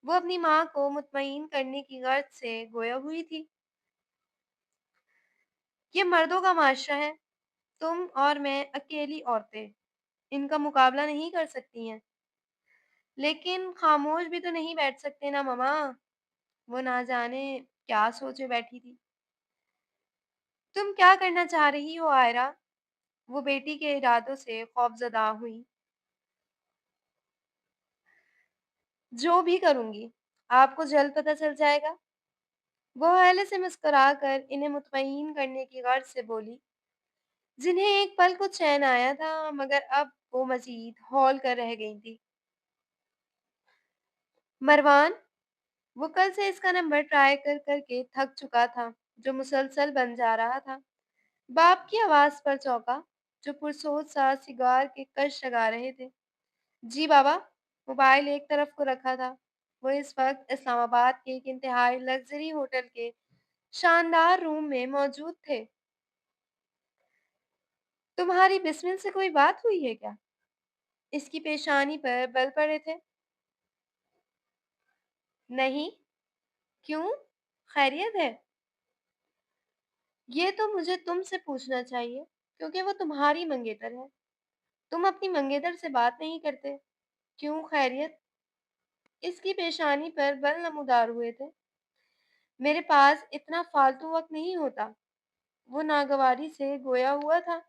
وہ اپنی ماں کو مطمئن کرنے کی غرض سے گویا ہوئی تھی۔ یہ مردوں کا معاشرہ ہے، تم اور میں اکیلی عورتیں ان کا مقابلہ نہیں کر سکتی ہیں۔ لیکن خاموش بھی تو نہیں بیٹھ سکتے نا ماما، وہ نہ جانے کیا سوچے بیٹھی تھی۔ تم کیا کرنا چاہ رہی ہو آئرہ؟ وہ بیٹی کے ارادوں سے خوفزدہ ہوئی۔ جو بھی کروں گی، آپ کو جلد پتہ چل جائے گا۔ وہ ہیلے سے مسکرا کر انہیں مطمئن کرنے کی غرض سے بولی، جنہیں ایک پل کو چین آیا تھا، مگر اب وہ مزید ہول کر رہ گئی تھی۔ مروان، وہ کل سے اس کا نمبر ٹرائی کر کر کے تھک چکا تھا، جو مسلسل بن جا رہا تھا۔ باپ کی آواز پر چونکا، جو پرسوچ سا سگار کے کش لگا رہے تھے۔ جی بابا، موبائل ایک طرف کو رکھا تھا۔ وہ اس وقت اسلام آباد کے ایک انتہائی لگژری ہوٹل کے شاندار روم میں موجود تھے۔ تمہاری بسمل سے کوئی بات ہوئی ہے کیا؟ اس کی پیشانی پر بل پڑے تھے۔ نہیں، کیوں؟ خیریت ہے؟ یہ تو مجھے تم سے پوچھنا چاہیے، کیونکہ وہ تمہاری منگیتر ہے۔ تم اپنی منگیتر سے بات نہیں کرتے۔ کیوں خیریت؟ اس کی پیشانی پر بل نمودار ہوئے تھے۔ میرے پاس اتنا فالتو وقت نہیں ہوتا، وہ ناگواری سے گویا ہوا تھا۔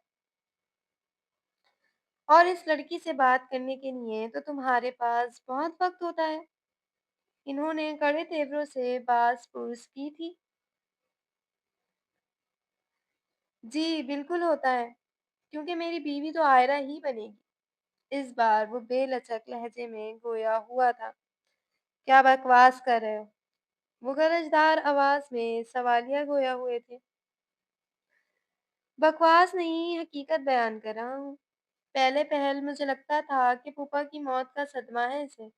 اور اس لڑکی سے بات کرنے کے لیے تو تمہارے پاس بہت وقت ہوتا ہے۔ انہوں نے کڑے تیوروں سے بات پرس کی تھی۔ جی بالکل ہوتا ہے، کیونکہ میری بیوی تو آئرہ ہی بنے گی۔ اس بار وہ بے لچک لہجے میں گویا ہوا تھا۔ کیا بکواس کر رہے ہو؟ وہ گرجدار آواز میں سوالیہ گویا ہوئے تھے۔ بکواس نہیں، حقیقت بیان کر رہا ہوں۔ پہلے پہل مجھے لگتا تھا کہ پھوپھا کی موت کا صدمہ ہے اسے،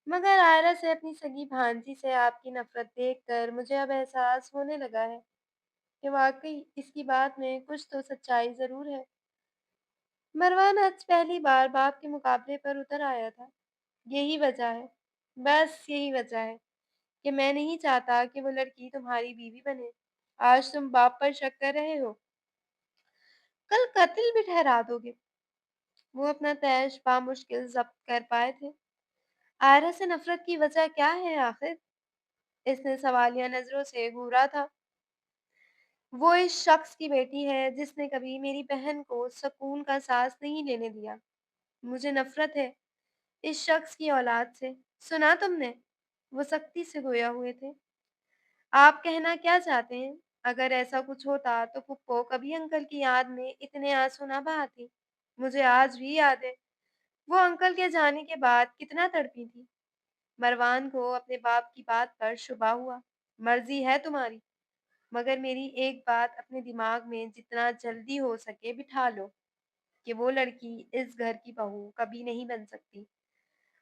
مگر آئرہ سے اپنی سگی بھانجی سے آپ کی نفرت دیکھ کر مجھے اب احساس ہونے لگا ہے کہ واقعی اس کی بات میں کچھ تو سچائی ضرور ہے۔ مروان آج پہلی بار باپ کے مقابلے پر اتر آیا تھا۔ یہی وجہ ہے، بس یہی وجہ ہے کہ میں نہیں چاہتا کہ وہ لڑکی تمہاری بیوی بنے۔ آج تم باپ پر شک کر رہے ہو، کل قتل بھی ٹھہرا دو گے۔ وہ اپنا تیش بامشکل ضبط کر پائے تھے۔ آئرہ سے نفرت کی وجہ کیا ہے آخر؟ اس نے سوالیہ نظروں سے گھورا تھا۔ وہ اس شخص کی بیٹی ہے جس نے کبھی میری بہن کو سکون کا سانس نہیں لینے دیا۔ مجھے نفرت ہے اس شخص کی اولاد سے۔ سنا تم نے؟ وہ سختی سے گویا ہوئے تھے۔ آپ کہنا کیا چاہتے ہیں؟ اگر ایسا کچھ ہوتا تو پھپھو کبھی انکل کی یاد میں اتنے آنسو نہ بہاتی۔ مجھے آج بھی یاد ہے وہ انکل کے جانے کے بعد کتنا تڑپی تھی۔ مروان کو اپنے باپ کی بات پر شبہ ہوا۔ مرضی ہے تمہاری، مگر میری ایک بات اپنے دماغ میں جتنا جلدی ہو سکے بٹھا لو کہ وہ لڑکی اس گھر کی بہو کبھی نہیں بن سکتی،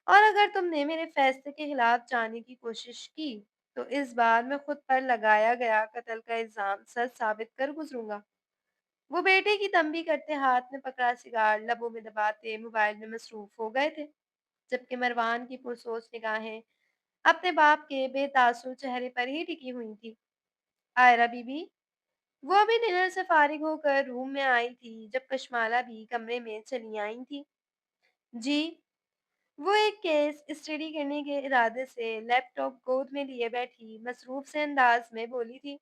اور اگر تم نے میرے فیصلے کے خلاف جانے کی کوشش کی تو اس بار میں خود پر لگایا گیا قتل کا الزام سچ ثابت کر گزروں گا۔ وہ بیٹے کی تنبیہ کرتے ہاتھ میں پکڑا سگار لبوں میں دباتے موبائل میں مصروف ہو گئے تھے، جبکہ مروان کی پرسوچ نگاہیں اپنے باپ کے بے تاثر چہرے پر ہی ٹکی ہوئی تھی۔ آئرہ بی بی، وہ ابھی ڈنر سے فارغ ہو کر روم میں آئی تھی جب کشمالہ بھی کمرے میں چلی آئی تھی۔ جی، وہ ایک کیس اسٹڈی کرنے کے ارادے سے لیپ ٹاپ گود میں لیے بیٹھی مصروف سے انداز میں بولی تھی۔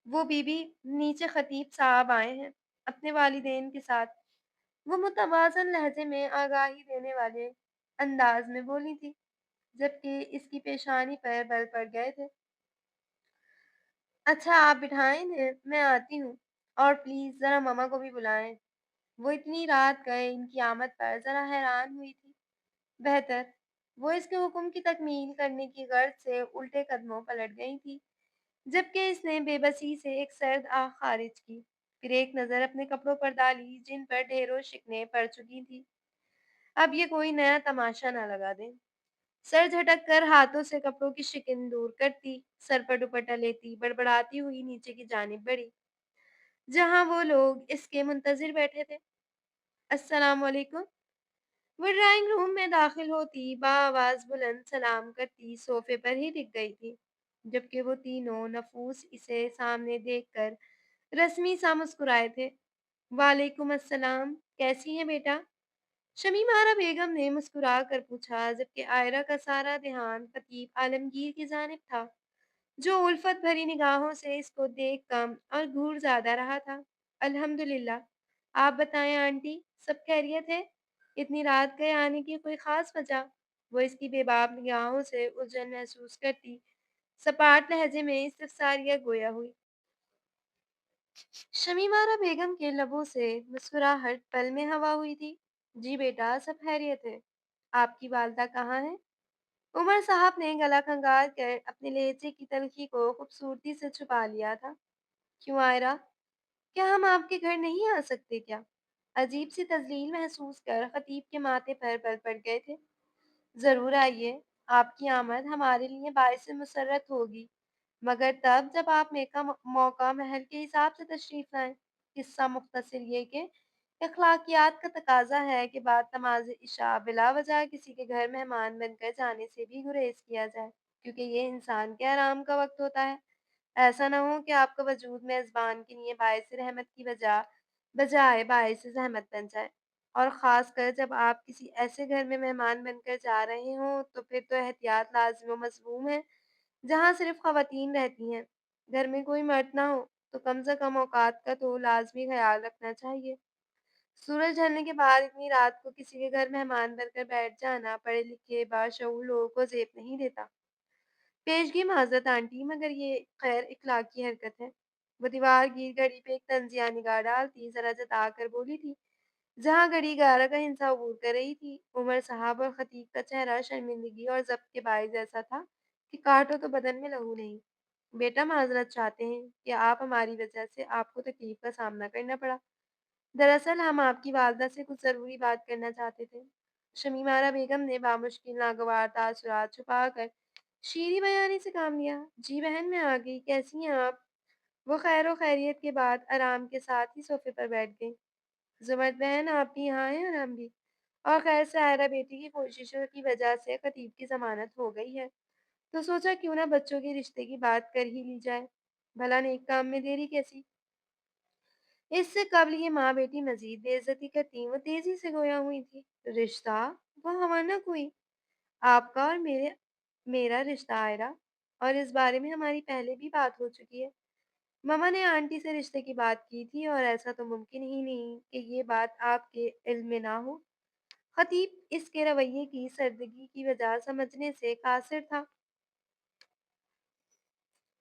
وہ بی بی، نیچے خطیب صاحب آئے ہیں اپنے والدین کے ساتھ۔ وہ متوازن لہجے میں آگاہی دینے والے انداز میں بولی تھی، جبکہ اس کی پیشانی پر بل پڑ گئے تھے۔ اچھا آپ بٹھائیں انہیں، میں آتی ہوں، اور پلیز ذرا ماما کو بھی بلائیں۔ وہ اتنی رات گئے ان کی آمد پر ذرا حیران ہوئی تھی۔ بہتر، وہ اس کے حکم کی تکمیل کرنے کی غرض سے الٹے قدموں پلٹ گئی تھی، جبکہ اس نے بے بسی سے ایک سرد آہ خارج کی، پھر ایک نظر اپنے کپڑوں پر ڈالی جن پر ڈھیروں شکنیں پڑ چکی تھی۔ اب یہ کوئی نیا تماشا نہ لگا دیں۔ سر جھٹک کر ہاتھوں سے کپڑوں کی شکن دور کرتی، سر پر دوپٹہ لیتی بڑبڑاتی ہوئی نیچے کی جانب بڑھی، جہاں وہ لوگ اس کے منتظر بیٹھے تھے۔ السلام علیکم۔ وہ ڈرائنگ روم میں داخل ہوتی بآواز بلند سلام کرتی صوفے پر ہی ٹک گئی تھی، جبکہ وہ تینوں نفوس اسے سامنے دیکھ کر رسمی سا مسکرائے تھے۔ وعلیکم السلام، کیسی ہیں بیٹا؟ شمیم آرا بیگم نے مسکرا کر پوچھا، جبکہ آئرہ کا سارا دھیان خطیب عالمگیر کی جانب تھا، جو الفت بھری نگاہوں سے اس کو دیکھ کم اور گھور زیادہ رہا تھا۔ الحمدللہ، آپ بتائیں آنٹی، سب خیریت ہے؟ اتنی رات گئے آنے کی کوئی خاص وجہ؟ وہ اس کی بے باب نگاہوں سے الجھن محسوس کرتی سپاٹ لہجے میں استفساریہ گویا ہوئی۔ شمیمہ بیگم کے لبوں سے مسکراہٹ پل میں ہوا ہوئی تھی۔ جی بیٹا، سب خیریت ہے۔ آپ کی والدہ کہاں ہے؟ عمر صاحب نے گلا کھنگال کر اپنے لہجے کی تلخی کو خوبصورتی سے چھپا لیا تھا۔ کیوں آئرہ؟ کیا ہم آپ کے گھر نہیں آ سکتے کیا؟ عجیب سی تذلیل محسوس کر خطیب کے ماتھے پر بل پڑ گئے تھے۔ ضرور آئیے، آپ کی آمد ہمارے لیے باعث مسرت ہوگی، مگر تب جب آپ موقع محل کے حساب سے تشریف لائیں۔ قصہ مختصر یہ کہ اخلاقیات کا تقاضا ہے کہ بعد نماز عشاء بلا وجہ کسی کے گھر مہمان بن کر جانے سے بھی گریز کیا جائے، کیونکہ یہ انسان کے آرام کا وقت ہوتا ہے۔ ایسا نہ ہو کہ آپ کا وجود میزبان کے لیے باعث رحمت کی بجائے باعث زحمت بن جائے، اور خاص کر جب آپ کسی ایسے گھر میں مہمان بن کر جا رہے ہوں تو پھر تو احتیاط لازم و مضموم ہے، جہاں صرف خواتین رہتی ہیں۔ گھر میں کوئی مرد نہ ہو تو کم سے کم اوقات کا تو لازمی خیال رکھنا چاہیے۔ سورج ڈھلنے کے بعد اتنی رات کو کسی کے گھر مہمان بن کر بیٹھ جانا پڑھے لکھے باشعور لوگوں کو زیب نہیں دیتا۔ پیشگی معذرت آنٹی، مگر یہ غیر اخلاقی حرکت ہے۔ وہ دیوار گیر گھڑی پہ ایک طنزیہ نگاہ ڈالتی ذرا جتا کر بولی تھی، جہاں گھڑی 11 کا ہندسہ عبور کر رہی تھی۔ عمر صاحب اور خطیب کا چہرہ شرمندگی اور ضبط کے باعث ایسا تھا کہ کاٹو تو بدن میں لہو نہیں۔ بیٹا، معذرت چاہتے ہیں کہ آپ ہماری وجہ سے آپ کو تکلیف کا سامنا کرنا پڑا۔ دراصل ہم آپ کی والدہ سے کچھ ضروری بات کرنا چاہتے تھے۔ شمیم آرا بیگم نے بامشکل ناگوار تاثرات چھپا کر شیریں بیانی سے کام لیا۔ جی بہن، میں آ گئی، کیسی ہیں آپ؟ وہ خیر و خیریت کے بعد آرام کے ساتھ ہی صوفے پر بیٹھ گئی۔ زبرد بہن، آپ بھی یہاں ہیں؟ اور ہم بھی۔ اور خیر سے آئرہ بیٹی کی کوششوں کی وجہ سے خطیب کی ضمانت ہو گئی ہے، تو سوچا کیوں نہ بچوں کے رشتے کی بات کر ہی لی جائے، بھلا نیک کام میں دیری کیسی۔ اس سے قبل یہ ماں بیٹی مزید بے عزتی کرتی وہ تیزی سے گویا ہوئی تھی۔ رشتہ؟ وہ ہمارا کوئی؟ آپ کا اور میرا رشتہ آئرہ، اور اس بارے میں ہماری پہلے بھی بات ہو چکی ہے۔ ماما نے آنٹی سے رشتے کی بات کی تھی، اور ایسا تو ممکن ہی نہیں کہ یہ بات آپ کے علم میں نہ ہو۔ خطیب اس کے رویے کی سردگی کی وجہ سمجھنے سے قاصر تھا۔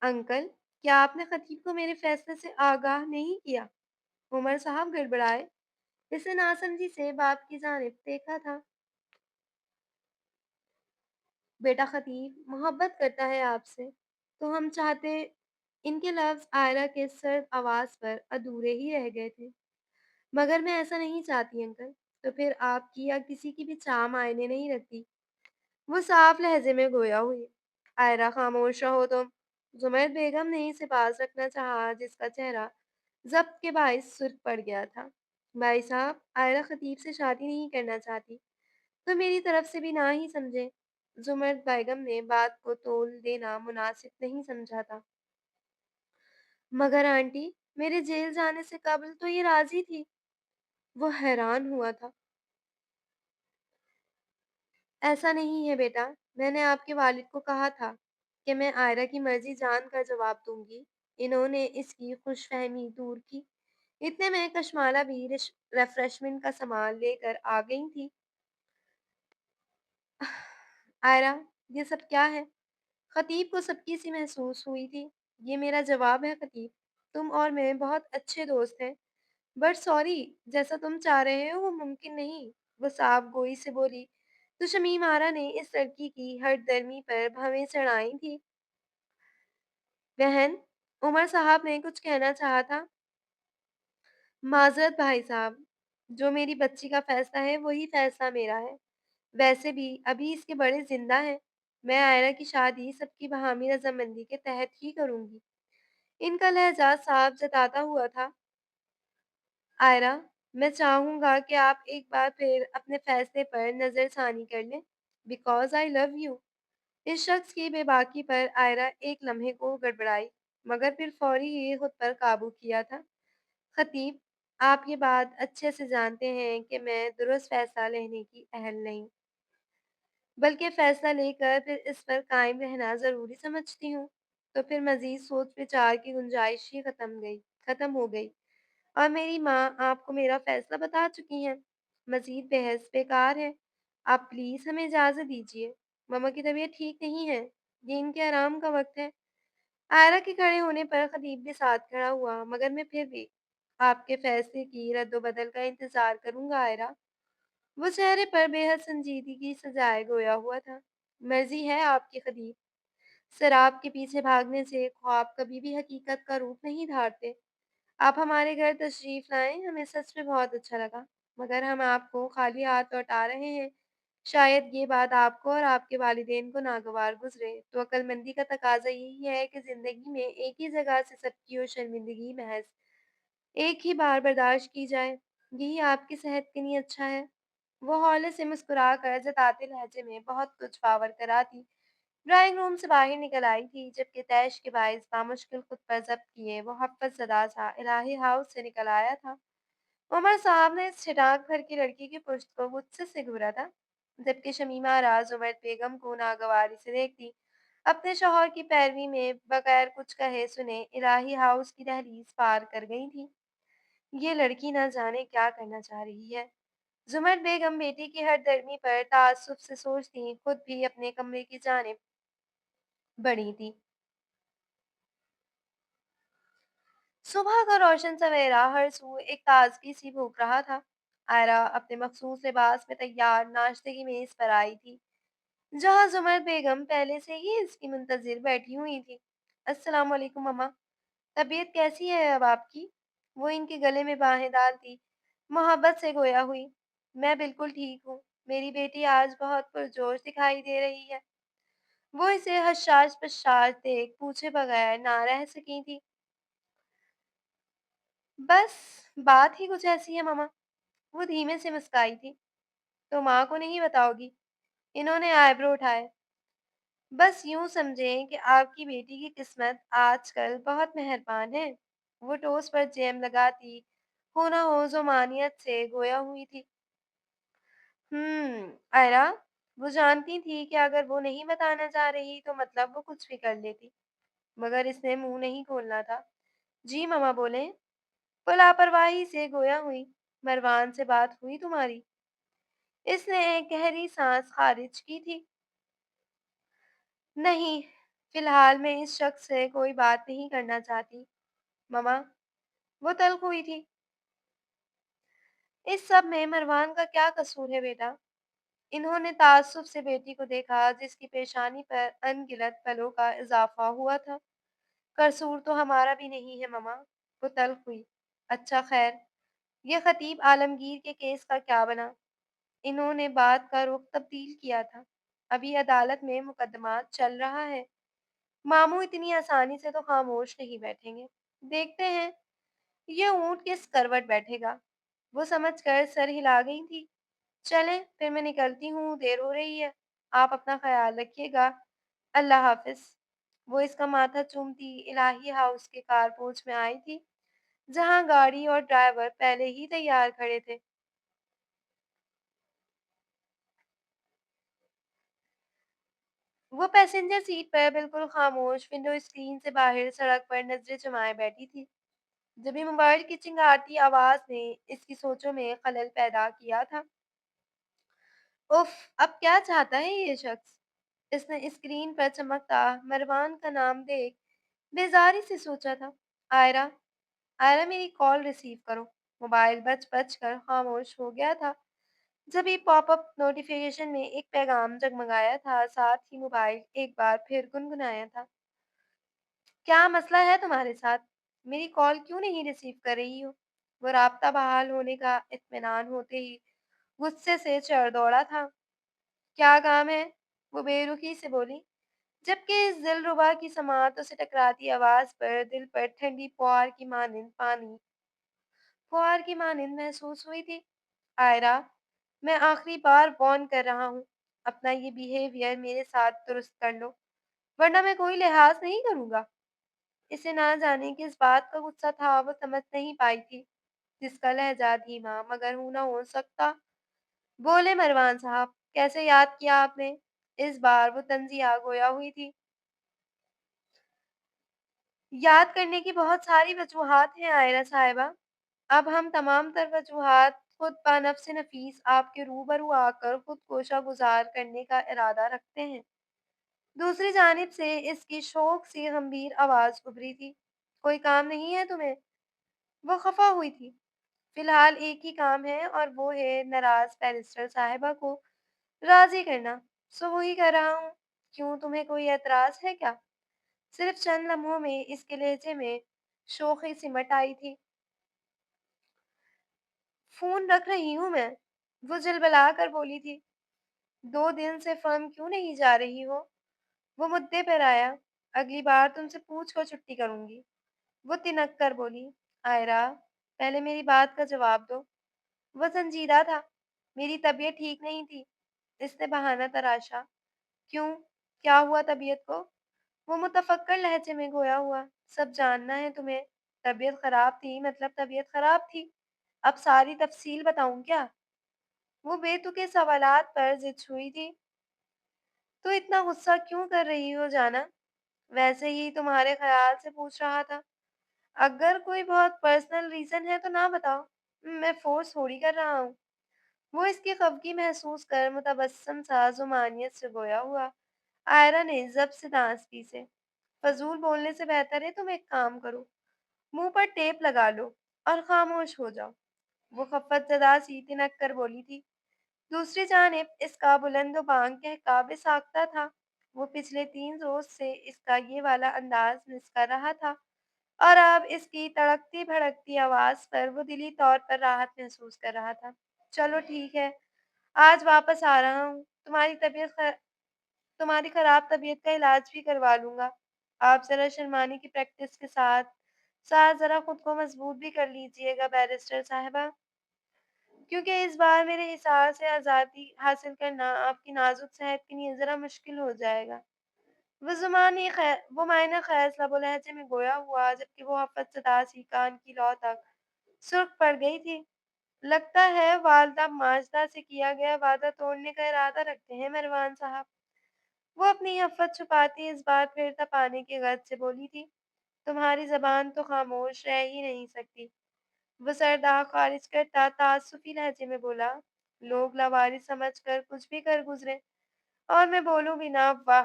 انکل، کیا آپ نے خطیب کو میرے فیصلے سے آگاہ نہیں کیا؟ عمر صاحب گڑبڑائے۔ اسے ناسمجھی سے باپ کی جانب دیکھا تھا۔ بیٹا خطیب محبت کرتا ہے آپ سے، تو ہم چاہتے ان کے لفظ آئرہ کے سرد آواز پر ادھورے ہی رہ گئے تھے۔ مگر میں ایسا نہیں چاہتی انکل، تو پھر آپ کی یا کسی کی بھی چاہ معنی نہیں رکھتی، وہ صاف لہجے میں گویا ہوئی۔ آئرہ خاموش رہو تم۔ زمرد بیگم نے اسے باز رکھنا چاہا جس کا چہرہ ضبط کے باعث سرخ پڑ گیا تھا۔ بھائی صاحب، آئرہ خطیب سے شادی نہیں کرنا چاہتی تو میری طرف سے بھی نہ ہی سمجھے۔ زمرد بیگم نے بات کو تول دینا مناسب نہیں سمجھا تھا۔ مگر آنٹی، میرے جیل جانے سے قبل تو یہ راضی تھی۔ وہ حیران ہوا تھا۔ ایسا نہیں ہے بیٹا، میں نے آپ کے والد کو کہا تھا کہ میں آئرہ کی مرضی جان کر جواب دوں گی۔ انہوں نے اس کی خوش فہمی دور کی۔ اتنے میں کشمالہ بھی ریفریشمنٹ کا سامان لے کر آ گئی تھی۔ آئرہ، یہ سب کیا ہے؟ خطیب کو سب سی محسوس ہوئی تھی۔ یہ میرا جواب ہے خطیب، تم اور میں بہت اچھے دوست ہیں، بٹ سوری، جیسا تم چاہ رہے ہو وہ ممکن نہیں۔ وہ صاف گوئی سے بولی تو شمیم آرا نے اس لڑکی کی ہر درمی پر بھویں چڑھائی تھی۔ بہن، عمر صاحب نے کچھ کہنا چاہا تھا۔ معذرت بھائی صاحب، جو میری بچی کا فیصلہ ہے وہی فیصلہ میرا ہے۔ ویسے بھی ابھی اس کے بڑے زندہ ہیں۔ میں آئرہ کی شادی سب کی باہمی رضامندی کے تحت ہی کروں گی۔ ان کا لہجہ صاف جتاتا ہوا تھا۔ آئرہ، میں چاہوں گا کہ آپ ایک بار پھر اپنے فیصلے پر نظر ثانی کر لیں، بیکاز آئی لو یو۔ اس شخص کی بے باکی پر آئرہ ایک لمحے کو گڑبڑائی، مگر پھر فوری ہی خود پر قابو کیا تھا۔ خطیب، آپ یہ بات اچھے سے جانتے ہیں کہ میں درست فیصلہ لینے کی اہل نہیں، بلکہ فیصلہ لے کر پھر اس پر قائم رہنا ضروری سمجھتی ہوں۔ تو پھر مزید سوچ وچار کی گنجائش ہی ختم ہو گئی، اور میری ماں آپ کو میرا فیصلہ بتا چکی ہیں۔ مزید بحث بیکار ہے۔ آپ پلیز ہمیں اجازت دیجیے، ماما کی طبیعت ٹھیک نہیں ہے، یہ ان کے آرام کا وقت ہے۔ آئرہ کے کھڑے ہونے پر خطیب بھی ساتھ کھڑا ہوا، مگر میں پھر بھی آپ کے فیصلے کی رد و بدل کا انتظار کروں گا آئرہ۔ وہ چہرے پر بے حد سنجیدگی سجائے گویا ہوا تھا۔ مرضی ہے آپ کی خطیب، سراب کے پیچھے بھاگنے سے خواب کبھی بھی حقیقت کا روپ نہیں دھارتے۔ آپ ہمارے گھر تشریف لائیں، ہمیں سچ میں بہت اچھا لگا، مگر ہم آپ کو خالی ہاتھ لوٹا رہے ہیں۔ شاید یہ بات آپ کو اور آپ کے والدین کو ناگوار گزرے، تو عقل مندی کا تقاضا یہی ہے کہ زندگی میں ایک ہی جگہ سے سب کی اور شرمندگی محض ایک ہی بار برداشت کی جائے، یہی آپ کی صحت کے لیے اچھا ہے۔ وہ ہولے سے مسکرا کر جتاتے لہجے میں بہت کچھ پاور کراتی ڈرائنگ روم سے باہر نکل آئی تھی، جبکہ تیش کے باعث بامشکل خود پر ضبط کیے وہ حفظ زدہ سا الہی ہاؤس سے نکل آیا تھا۔ عمر صاحب نے اس چھٹاک بھر کی لڑکی کی پشت کو غصے سے گھورا تھا، جبکہ شمیمہ راز عمر بیگم کو ناگواری سے دیکھتی اپنے شوہر کی پیروی میں بغیر کچھ کہے سنے الہی ہاؤس کی دہلیز پار کر گئی تھی۔ یہ لڑکی نہ جانے کیا کرنا چاہ رہی ہے۔ زمر بیگم بیٹی کی ہر درمی پر تعصب سے سوچتی خود بھی اپنے کمرے کی جانب بڑھی تھی۔ صبح کا روشن سویرا ہر سو ایک تازگی سی بھوک رہا تھا۔ آئرہ اپنے مخصوص لباس میں تیار ناشتے کی میز پر آئی تھی، جہاں زمر بیگم پہلے سے ہی اس کی منتظر بیٹھی ہوئی تھی۔ السلام علیکم ماما، طبیعت کیسی ہے اب آپ کی؟ وہ ان کے گلے میں باہیں ڈالتی محبت سے گویا ہوئی۔ میں بالکل ٹھیک ہوں، میری بیٹی آج بہت پرجوش دکھائی دے رہی ہے۔ وہ اسے حشاش پشاش دیکھ پوچھے بغیر نہ رہ سکی تھی۔ بس بات ہی کچھ ایسی ہے ماما، وہ دھیمے سے مسکائی تھی۔ تو ماں کو نہیں بتاؤ گی؟ انہوں نے آئیبرو اٹھائے۔ بس یوں سمجھیں کہ آپ کی بیٹی کی قسمت آج کل بہت مہربان ہے۔ وہ ٹوس پر جیم لگاتی ہو نہ ہو زمانیت سے گویا ہوئی تھی۔ آئرہ، وہ جانتی تھی کہ اگر وہ نہیں بتانا چاہ رہی تو مطلب وہ کچھ بھی کر لیتی، مگر اس نے منہ نہیں کھولنا تھا۔ جی ماما بولیں۔ وہ لاپرواہی سے گویا ہوئی۔ مروان سے بات ہوئی تمہاری؟ اس نے ایک گہری سانس خارج کی تھی۔ نہیں، فی الحال میں اس شخص سے کوئی بات نہیں کرنا چاہتی ماما، وہ تلخ ہوئی تھی۔ اس سب میں مروان کا کیا قصور ہے بیٹا؟ انہوں نے تعصب سے بیٹی کو دیکھا جس کی پیشانی پر ان گنت پلوں کا اضافہ ہوا تھا۔ قصور تو ہمارا بھی نہیں ہے مما، وہ تلخ ہوئی۔ اچھا خیر، یہ خطیب عالمگیر کے کیس کا کیا بنا؟ انہوں نے بات کا رخ تبدیل کیا تھا۔ ابھی عدالت میں مقدمات چل رہا ہے، ماموں اتنی آسانی سے تو خاموش نہیں بیٹھیں گے۔ دیکھتے ہیں یہ اونٹ کس کروٹ بیٹھے گا۔ وہ سمجھ کر سر ہلا گئی تھی۔ چلیں پھر میں نکلتی ہوں، دیر ہو رہی ہے۔ آپ اپنا خیال رکھیے گا۔ اللہ حافظ۔ وہ اس کا ماتھا چومتی الہی ہاؤس کے کارپوش میں آئی تھی، جہاں گاڑی اور ڈرائیور پہلے ہی تیار کھڑے تھے۔ وہ پیسنجر سیٹ پر بالکل خاموش ونڈو اسکرین سے باہر سڑک پر نظریں جمائے بیٹھی تھی۔ جبھی موبائل کی چنگاتی آواز نے اس کی سوچوں میں خلل پیدا کیا تھا۔ اف، اب کیا چاہتا ہے یہ شخص؟ اس نے اسکرین پر چمکتا مروان کا نام دیکھ بیزاری سے سوچا تھا۔ آئرہ، آئرہ میری کال ریسیو کرو۔ موبائل بج بج کر خاموش ہو گیا تھا۔ جبھی پاپ اپ نوٹیفیکیشن میں ایک پیغام جگمگایا تھا، ساتھ ہی موبائل ایک بار پھر گنگنایا تھا۔ کیا مسئلہ ہے تمہارے ساتھ؟ میری کال کیوں نہیں ریسیو کر رہی ہو؟ وہ رابطہ بحال ہونے کا اطمینان ہوتے ہی غصے سے چڑھ دوڑا تھا۔ کیا کام ہے؟ وہ بے رخی سے بولی، جبکہ اس دلربا کی سماعتوں سے ٹکراتی آواز پر دل پر ٹھنڈی فوار کی مانند محسوس ہوئی تھی۔ آئرہ، میں آخری بار وارن کر رہا ہوں، اپنا یہ بیہیویئر میرے ساتھ درست کر لو، ورنہ میں کوئی لحاظ نہیں کروں گا۔ اسے نہ جانے کس بات کا غصہ تھا، وہ سمجھ نہیں پائی تھی، جس کا لہجہ دھیما مگر ہونا ہو سکتا۔ بولے مروان صاحب، کیسے یاد کیا آپ نے؟ اس بار وہ تنزیہ گویا ہوئی تھی۔ یاد کرنے کی بہت ساری وجوہات ہیں عائرہ صاحبہ۔ اب ہم تمام تر وجوہات خود بنفس نفیس آپ کے روبرو آ کر خود کوشا گزار کرنے کا ارادہ رکھتے ہیں۔ دوسری جانب سے اس کی شوق سی گمبھیر آواز ابھری تھی۔ کوئی کام نہیں ہے تمہیں؟ وہ خفا ہوئی تھی۔ فی الحال ایک ہی کام ہے، اور وہ ہے ناراض بیرسٹر صاحبہ کو راضی کرنا، سو وہی کر رہا ہوں۔ کیوں، تمہیں کوئی اعتراض ہے کیا؟ صرف چند لمحوں میں اس کے لہجے میں شوخی سمٹ آئی تھی۔ فون رکھ رہی ہوں میں، وہ جلبلا کر بولی تھی۔ 2 دن سے فرم کیوں نہیں جا رہی ہو؟ وہ مدعے پر آیا۔ اگلی بار تم سے پوچھ کر چھٹی کروں گی، وہ تنک کر بولی۔ آئرہ، پہلے میری بات کا جواب دو۔ وہ سنجیدہ تھا۔ میری طبیعت ٹھیک نہیں تھی، اس نے بہانہ تراشا۔ کیوں، کیا ہوا طبیعت کو؟ وہ متفکر لہجے میں گویا ہوا۔ سب جاننا ہے تمہیں، طبیعت خراب تھی مطلب طبیعت خراب تھی۔ اب ساری تفصیل بتاؤں کیا؟ وہ بے تکے سوالات پر ضد ہوئی تھی۔ تو اتنا غصہ کیوں کر رہی ہو جانا؟ ویسے ہی تمہارے خیال سے پوچھ رہا تھا۔ اگر کوئی بہت پرسنل ریزن ہے تو نہ بتاؤ، میں فورس تھوڑی کر رہا ہوں۔ وہ اس کی خفگی محسوس کر متبسم سا زمانیت سے گویا ہوا۔ آئرہ نے ضبط سے دانس کی سے، فضول بولنے سے بہتر ہے تم ایک کام کرو، منہ پر ٹیپ لگا لو اور خاموش ہو جاؤ۔ وہ خفت زدہ سی تنک کر بولی تھی۔ دوسری جانب اس کا بلند و بانگ کہکا ساختہ تھا۔ وہ پچھلے 3 روز سے اس کا یہ والا انداز مس کر رہا تھا، اور اب اس کی تڑکتی بھڑکتی آواز پر وہ دلی طور پر راحت محسوس کر رہا تھا۔ چلو ٹھیک ہے، آج واپس آ رہا ہوں، تمہاری خراب طبیعت کا علاج بھی کروا لوں گا۔ آپ ذرا شرمانے کی پریکٹس کے ساتھ ساتھ ذرا خود کو مضبوط بھی کر لیجئے گا بیرسٹر صاحبہ، کیونکہ اس بار میرے حساب سے آزادی حاصل کرنا آپ کی نازک صحت کے لیے ذرا مشکل ہو جائے گا۔ وہ معنی خیز لب و لہجے میں گویا ہوا، جبکہ وہ حفت صدا سی کان کی لو تک سرخ پڑ گئی تھی۔ لگتا ہے والدہ ماجدہ سے کیا گیا وعدہ توڑنے کا ارادہ رکھتے ہیں مروان صاحب۔ وہ اپنی حفت چھپاتی اس بار پھر تپانے کے غرض سے بولی تھی۔ تمہاری زبان تو خاموش رہ ہی نہیں سکتی۔ وہ سرداغ خارج کرتا تعسفی لہجے میں بولا۔ لوگ لاوارث سمجھ کر کچھ بھی کر گزرے، اور میں بولوں بھی نہ، واہ۔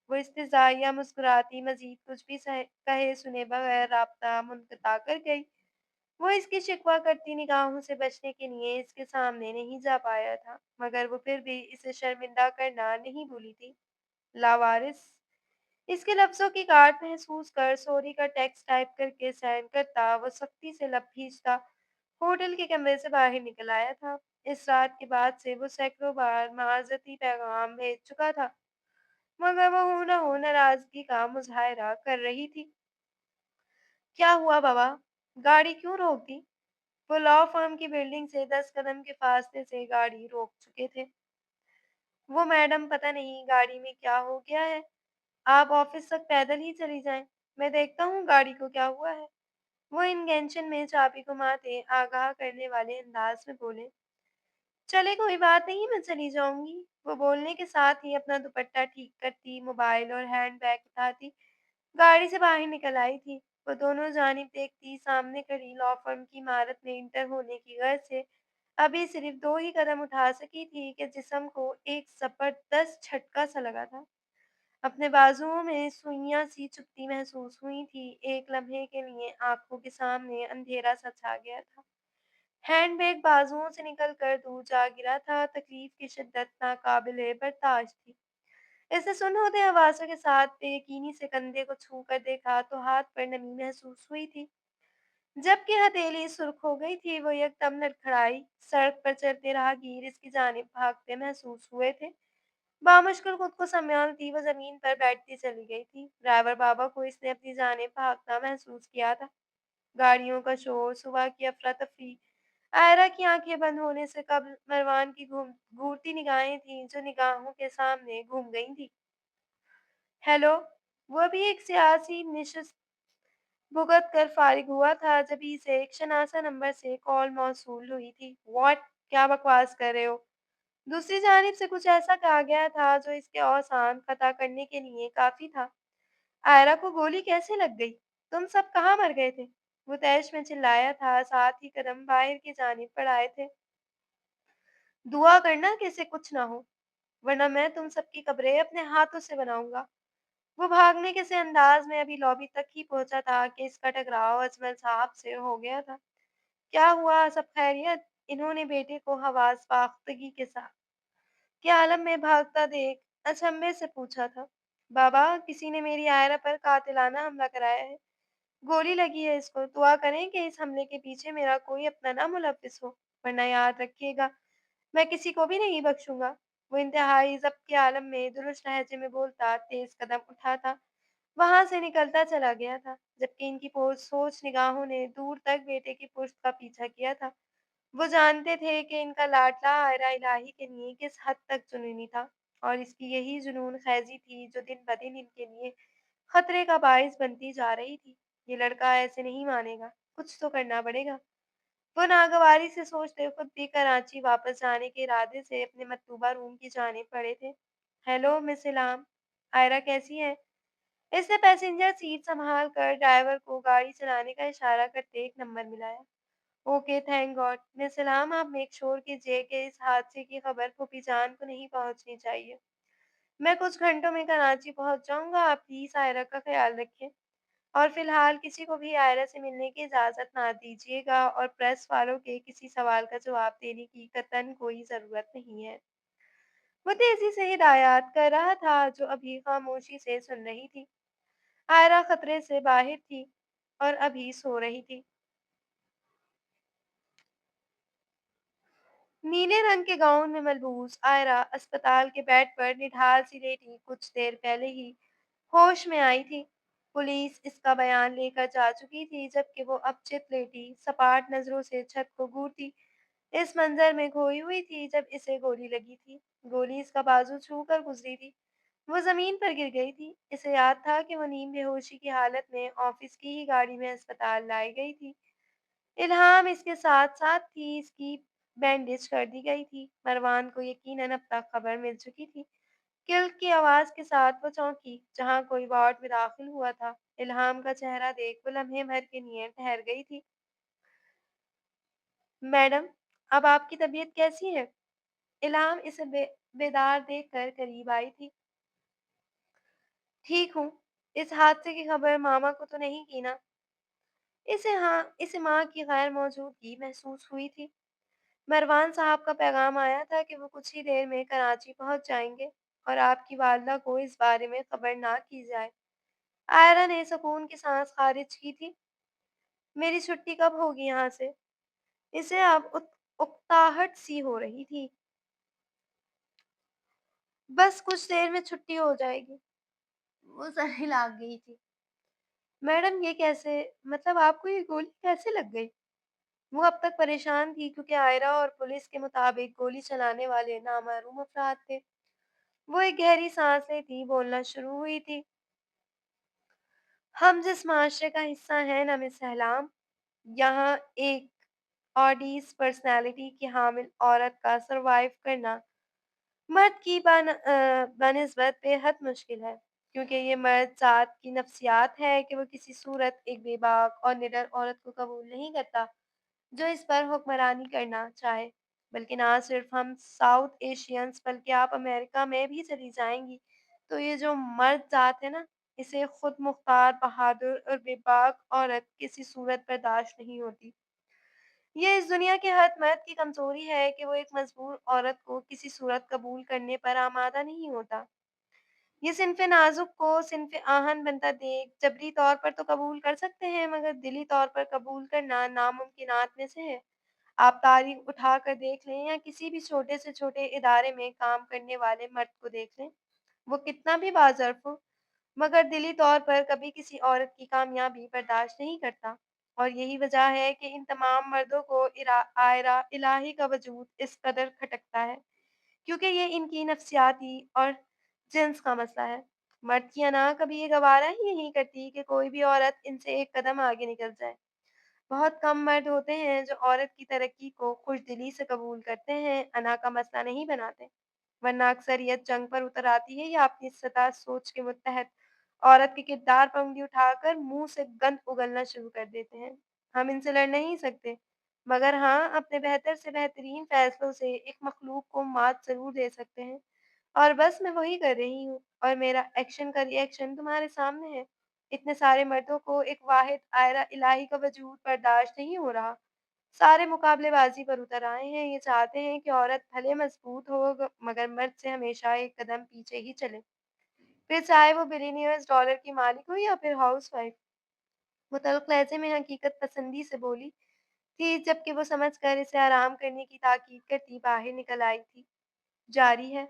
وہ استہزائیہ مسکراتی مزید کچھ بھی کہے سنے بغیر رابطہ منقطع کر گئی۔ وہ اس کی شکوہ کرتی نگاہوں سے بچنے کے لیے اس کے سامنے نہیں جا پایا تھا، مگر وہ پھر بھی اسے شرمندہ کرنا نہیں بھولی تھی۔ لاوارث، اس کے لفظوں کی کاٹ محسوس کر سوری کا ٹیکسٹ ٹائپ کر کے سینڈ کرتا وہ سختی سے لب کھینچتا ہوٹل کے کمرے سے باہر نکل آیا تھا۔ اس رات کے بعد سے وہ سینکڑوں بار معذرتی پیغام بھیج چکا تھا، مگر وہ ہو نہ ہو ناراضگی کا مظاہرہ کر رہی تھی۔ کیا ہوا بابا؟ گاڑی کیوں روک دی؟ وہ لا فرم کی بلڈنگ سے 10 قدم کے فاصلے سے گاڑی روک چکے تھے۔ وہ میڈم پتہ نہیں گاڑی میں کیا ہو گیا ہے، آپ آفس تک پیدل ہی چلی جائیں، میں دیکھتا ہوں گاڑی کو کیا ہوا ہے۔ وہ انگینشن میں چابی گھماتے آگاہ کرنے والے انداز میں بولے، چلے کوئی بات نہیں میں چلی جاؤں گی۔ وہ بولنے کے ساتھ ہی اپنا دوپٹہ ٹھیک کرتی موبائل اور ہینڈ بیگ اٹھاتی گاڑی سے باہر نکل آئی تھی۔ وہ دونوں جانب دیکھتی سامنے کھڑی لا فرم کی عمارت میں انٹر ہونے کی غرض سے ابھی صرف 2 ہی قدم اٹھا سکی تھی کہ جسم کو ایک زبردست جھٹکا سا لگا تھا۔ اپنے بازوؤں میں سوئیاں سی چبھتی محسوس ہوئی تھی۔ ایک لمحے کے لیے آنکھوں کے سامنے اندھیرا سا چھا گیا تھا۔ ہینڈ بیگ بازوؤں سے نکل کر دور جا گرا تھا۔ تکلیف کی شدت ناقابل برداشت تھی۔ اس نے سن ہوتے حواسوں کے ساتھ بے یقینی سے کندھے کو چھو کر دیکھا تو ہاتھ پر نمی محسوس ہوئی تھی۔ جبکہ ہتھیلی سرخ ہو گئی تھی، وہ یکدم لڑکھڑائی۔ سڑک پر چلتے راہگیر اس کی جانب بھاگتے محسوس ہوئے تھے۔ بامشکل خود کو سنبھالتی وہ زمین پر بیٹھتی چلی گئی تھی۔ ڈرائیور بابا کو اس نے اپنی جانب بھاگتا محسوس کیا تھا۔ گاڑیوں کا شور، صبح کی افراتفری، آئرہ کی آنکھیں بند ہونے سے قبل مروان کی گھورتی نگاہیں تھیں جو نگاہوں کے سامنے گھوم گئی تھی۔ ہیلو! وہ بھی ایک سیاسی نشست بھگت کر فارغ ہوا تھا جبھی سے ایک شناسا نمبر سے کال موصول ہوئی تھی۔ واٹ؟ کیا بکواس کر رہے ہو؟ دوسری جانب سے کچھ ایسا کہا گیا تھا جو اس کے اوسان قطع کرنے کے لیے کافی تھا۔ آئرہ کو گولی کیسے لگ گئی؟ تم سب کہاں مر گئے تھے؟ وہ تیش میں چلایا تھا، ساتھ ہی قدم باہر کی جانب بڑھائے تھے۔ دعا کرنا کہ اسے کچھ نہ ہو، ورنہ میں تم سب کی قبریں اپنے ہاتھوں سے بناؤں گا۔ وہ بھاگنے کے سے انداز میں ابھی لابی تک ہی پہنچا تھا کہ اس کا ٹکراؤ اجمل صاحب سے ہو گیا تھا۔ کیا ہوا؟ سب خیریت؟ انہوں نے بیٹے کو حواس باختگی کے ساتھ کے عالم میں بھاگتا دیکھ اچنبھے سے پوچھا تھا۔ بابا، کسی نے میری آئرہ پر قاتلانہ حملہ کرایا ہے، گولی لگی ہے اس کو۔ دعا کریں کہ اس حملے کے پیچھے میرا کوئی اپنا نہ ملوث ہو، ورنہ یاد رکھیے گا میں کسی کو بھی نہیں بخشوں گا۔ وہ انتہائی ضبط کے عالم میں درست لہجے میں بولتا تیز قدم اٹھاتا وہاں سے نکلتا چلا گیا تھا، جبکہ ان کی سوچ نگاہوں نے دور تک بیٹے کی پشت کا پیچھا کیا تھا۔ وہ جانتے تھے کہ ان کا لاڈلا آئرہ الہی کے لیے کس حد تک جنونی تھا، اور اس کی یہی جنون خیزی تھی جو دن بدن ان کے لیے خطرے کا باعث بنتی جا رہی تھی۔ یہ لڑکا ایسے نہیں مانے گا، کچھ تو کرنا پڑے گا۔ وہ ناگواری سے سوچتے خود بھی کراچی واپس جانے کے ارادے سے اپنے مطلوبہ روم کی جانب بڑھے تھے۔ ہیلو مس الہام، آئرہ کیسی ہے؟ اس نے پیسنجر سیٹ سنبھال کر ڈرائیور کو گاڑی چلانے کا اشارہ کرتے ایک نمبر ملایا۔ Okay, thank God. Miss Ilham, آپ میک شور کیجیے کہ اس حادثے کی خبر پھوپھی جان کو نہیں پہنچنی چاہیے۔ میں کچھ گھنٹوں میں کراچی پہنچ جاؤں گا، آپ پلیز آئرہ کا خیال رکھیں، اور فی الحال کسی کو بھی آئرہ سے ملنے کی اجازت نہ دیجیے گا، اور پریس والوں کے کسی سوال کا جواب دینے کی قطعاً کوئی ضرورت نہیں ہے۔ وہ تیزی سے ہدایات کر رہا تھا جو ابھی خاموشی سے سن رہی تھی۔ آئرہ خطرے سے باہر تھی اور ابھی سو رہی تھی۔ نیلے رنگ کے گاؤن میں ملبوس آئرہ اسپتال کے بیڈ پر نڈھال سی لیٹی کچھ دیر پہلے ہی ہوش میں آئی تھی۔ پولیس اس کا بیان لے کر جا چکی تھی جبکہ وہ اب چت لیٹی سپاٹ نظروں سے چھت کو گھورتی اس منظر میں کھوئی ہوئی تھی جب اسے گولی لگی تھی۔ گولی اس کا بازو چھو کر گزری تھی۔ وہ زمین پر گر گئی تھی۔ اسے یاد تھا کہ وہ نیم بے ہوشی کی حالت میں آفس کی ہی گاڑی میں اسپتال لائی گئی تھی۔ الہام اس کے ساتھ ساتھ تھی، اس کی بینڈیج کر دی گئی تھی۔ مروان کو یقیناً اب تک خبر مل چکی تھی۔ کلک کی آواز کے ساتھ وہ چونکی جہاں کوئی وارڈ میں داخل ہوا تھا۔ الہام کا چہرہ دیکھ وہ لمحے بھر کے لیے ٹھہر گئی تھی۔ میڈم، اب آپ کی طبیعت کیسی ہے؟ الہام اسے بیدار دیکھ کر قریب آئی تھی۔ ٹھیک ہوں۔ اس حادثے کی خبر ماما کو تو نہیں کی نا؟ اسے ماں کی غیر موجودگی محسوس ہوئی تھی۔ مروان صاحب کا پیغام آیا تھا کہ وہ کچھ ہی دیر میں کراچی پہنچ جائیں گے۔ और आपकी वालिदा को इस बारे में खबर ना की जाए। आयरा ने सुकून की सांस खारिज की थी। मेरी छुट्टी कब होगी यहाँ से? इसे अब उकताहट सी हो रही थी। बस कुछ देर में छुट्टी हो जाएगी। वो सर हिला गई थी। मैडम ये कैसे, मतलब आपको ये गोली कैसे लग गई? वो अब तक परेशान थी क्योंकि आयरा और पुलिस के मुताबिक गोली चलाने वाले नामालूम अफराद थे। वो एक गहरी सांस ली थी, बोलना शुरू हुई थी। हम जिस माशरे का हिस्सा हैं ना मिस सहलाम, यहाँ एक ऑडीज पर्सनैलिटी की हामिल औरत का सरवाइव करना मर्द की बनिस्बत बेहद मुश्किल है, क्योंकि ये मर्द ज़ात की नफ्सियात है कि वो किसी सूरत एक बेबाक और निडर औरत को कबूल नहीं करता जो इस पर हुक्मरानी करना चाहे। बल्कि ना सिर्फ हम साउथ एशियंस, बल्कि आप अमेरिका में भी चली जाएंगी तो ये जो मर्द ज़ात है ना, इसे खुद मुख्तार बहादुर और बेबाक औरत किसी सूरत बर्दाश्त नहीं होती। ये इस दुनिया के हर मर्द की कमजोरी है कि वो एक मजबूर औरत को किसी सूरत कबूल करने पर आमादा नहीं होता। ये सिन्फ़े नाज़ुक को सिन्फ़े आहन बनता देख जबरी तौर पर तो कबूल कर सकते हैं, मगर दिली तौर पर कबूल करना नामुमकिनात में से है। आप तारीख उठा कर देख लें या किसी भी छोटे से छोटे इदारे में काम करने वाले मर्द को देख लें, वो कितना भी बाज़र्फ़ हो, मगर दिली तौर पर कभी किसी औरत की कामयाबी बर्दाश्त नहीं करता। और यही वजह है कि इन तमाम मर्दों को आयरा इलाही का वजूद इस कदर खटकता है, क्योंकि ये इनकी नफ्सियाती और जिन्स का मसला है। मर्द की अना कभी ये गवारा ही नहीं करती कि कोई भी औरत इनसे एक कदम आगे निकल जाए। बहुत कम मर्द होते हैं जो औरत की तरक्की को खुशदिली से कबूल करते हैं, अना का मसला नहीं बनाते। वरना अक्सरियत जंग पर उतर आती है या अपनी सतह सोच के मुतहत औरत के किरदार पर उंगली उठाकर मुंह से गंद उगलना शुरू कर देते हैं। हम इनसे लड़ नहीं सकते, मगर हाँ अपने बेहतर से बेहतरीन फैसलों से एक मखलूक को मात जरूर दे सकते हैं। और बस मैं वही कर रही हूँ, और मेरा एक्शन का रिएक्शन तुम्हारे सामने है। इतने सारे मर्दों को एक वाहिद आयरा इलाही का वजूद बर्दाश्त नहीं हो रहा। सारे मुकाबलेबाजी पर उतर आए हैं, ये चाहते हैं कि औरत भले मजबूत हो मगर मर्द से हमेशा एक कदम पीछे ही चले, फिर चाहे वो बिलियनियर्स डॉलर की मालिक हो या फिर हाउसवाइफ। वो तल्ख लहजे में हकीकत पसंदी से बोली थी, जबकि वो समझ कर इसे आराम करने की ताकीद करती बाहर निकल आई थी। जारी है।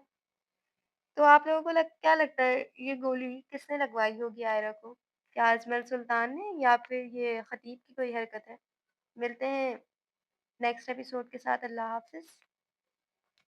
तो आप लोगों को क्या लगता है, ये गोली किसने लगवाई होगी आयरा को? क्या अजमल सुल्तान ने या फिर ये खतीब की कोई हरकत है? मिलते हैं नेक्स्ट एपिसोड के साथ। अल्लाह हाफ़िज़।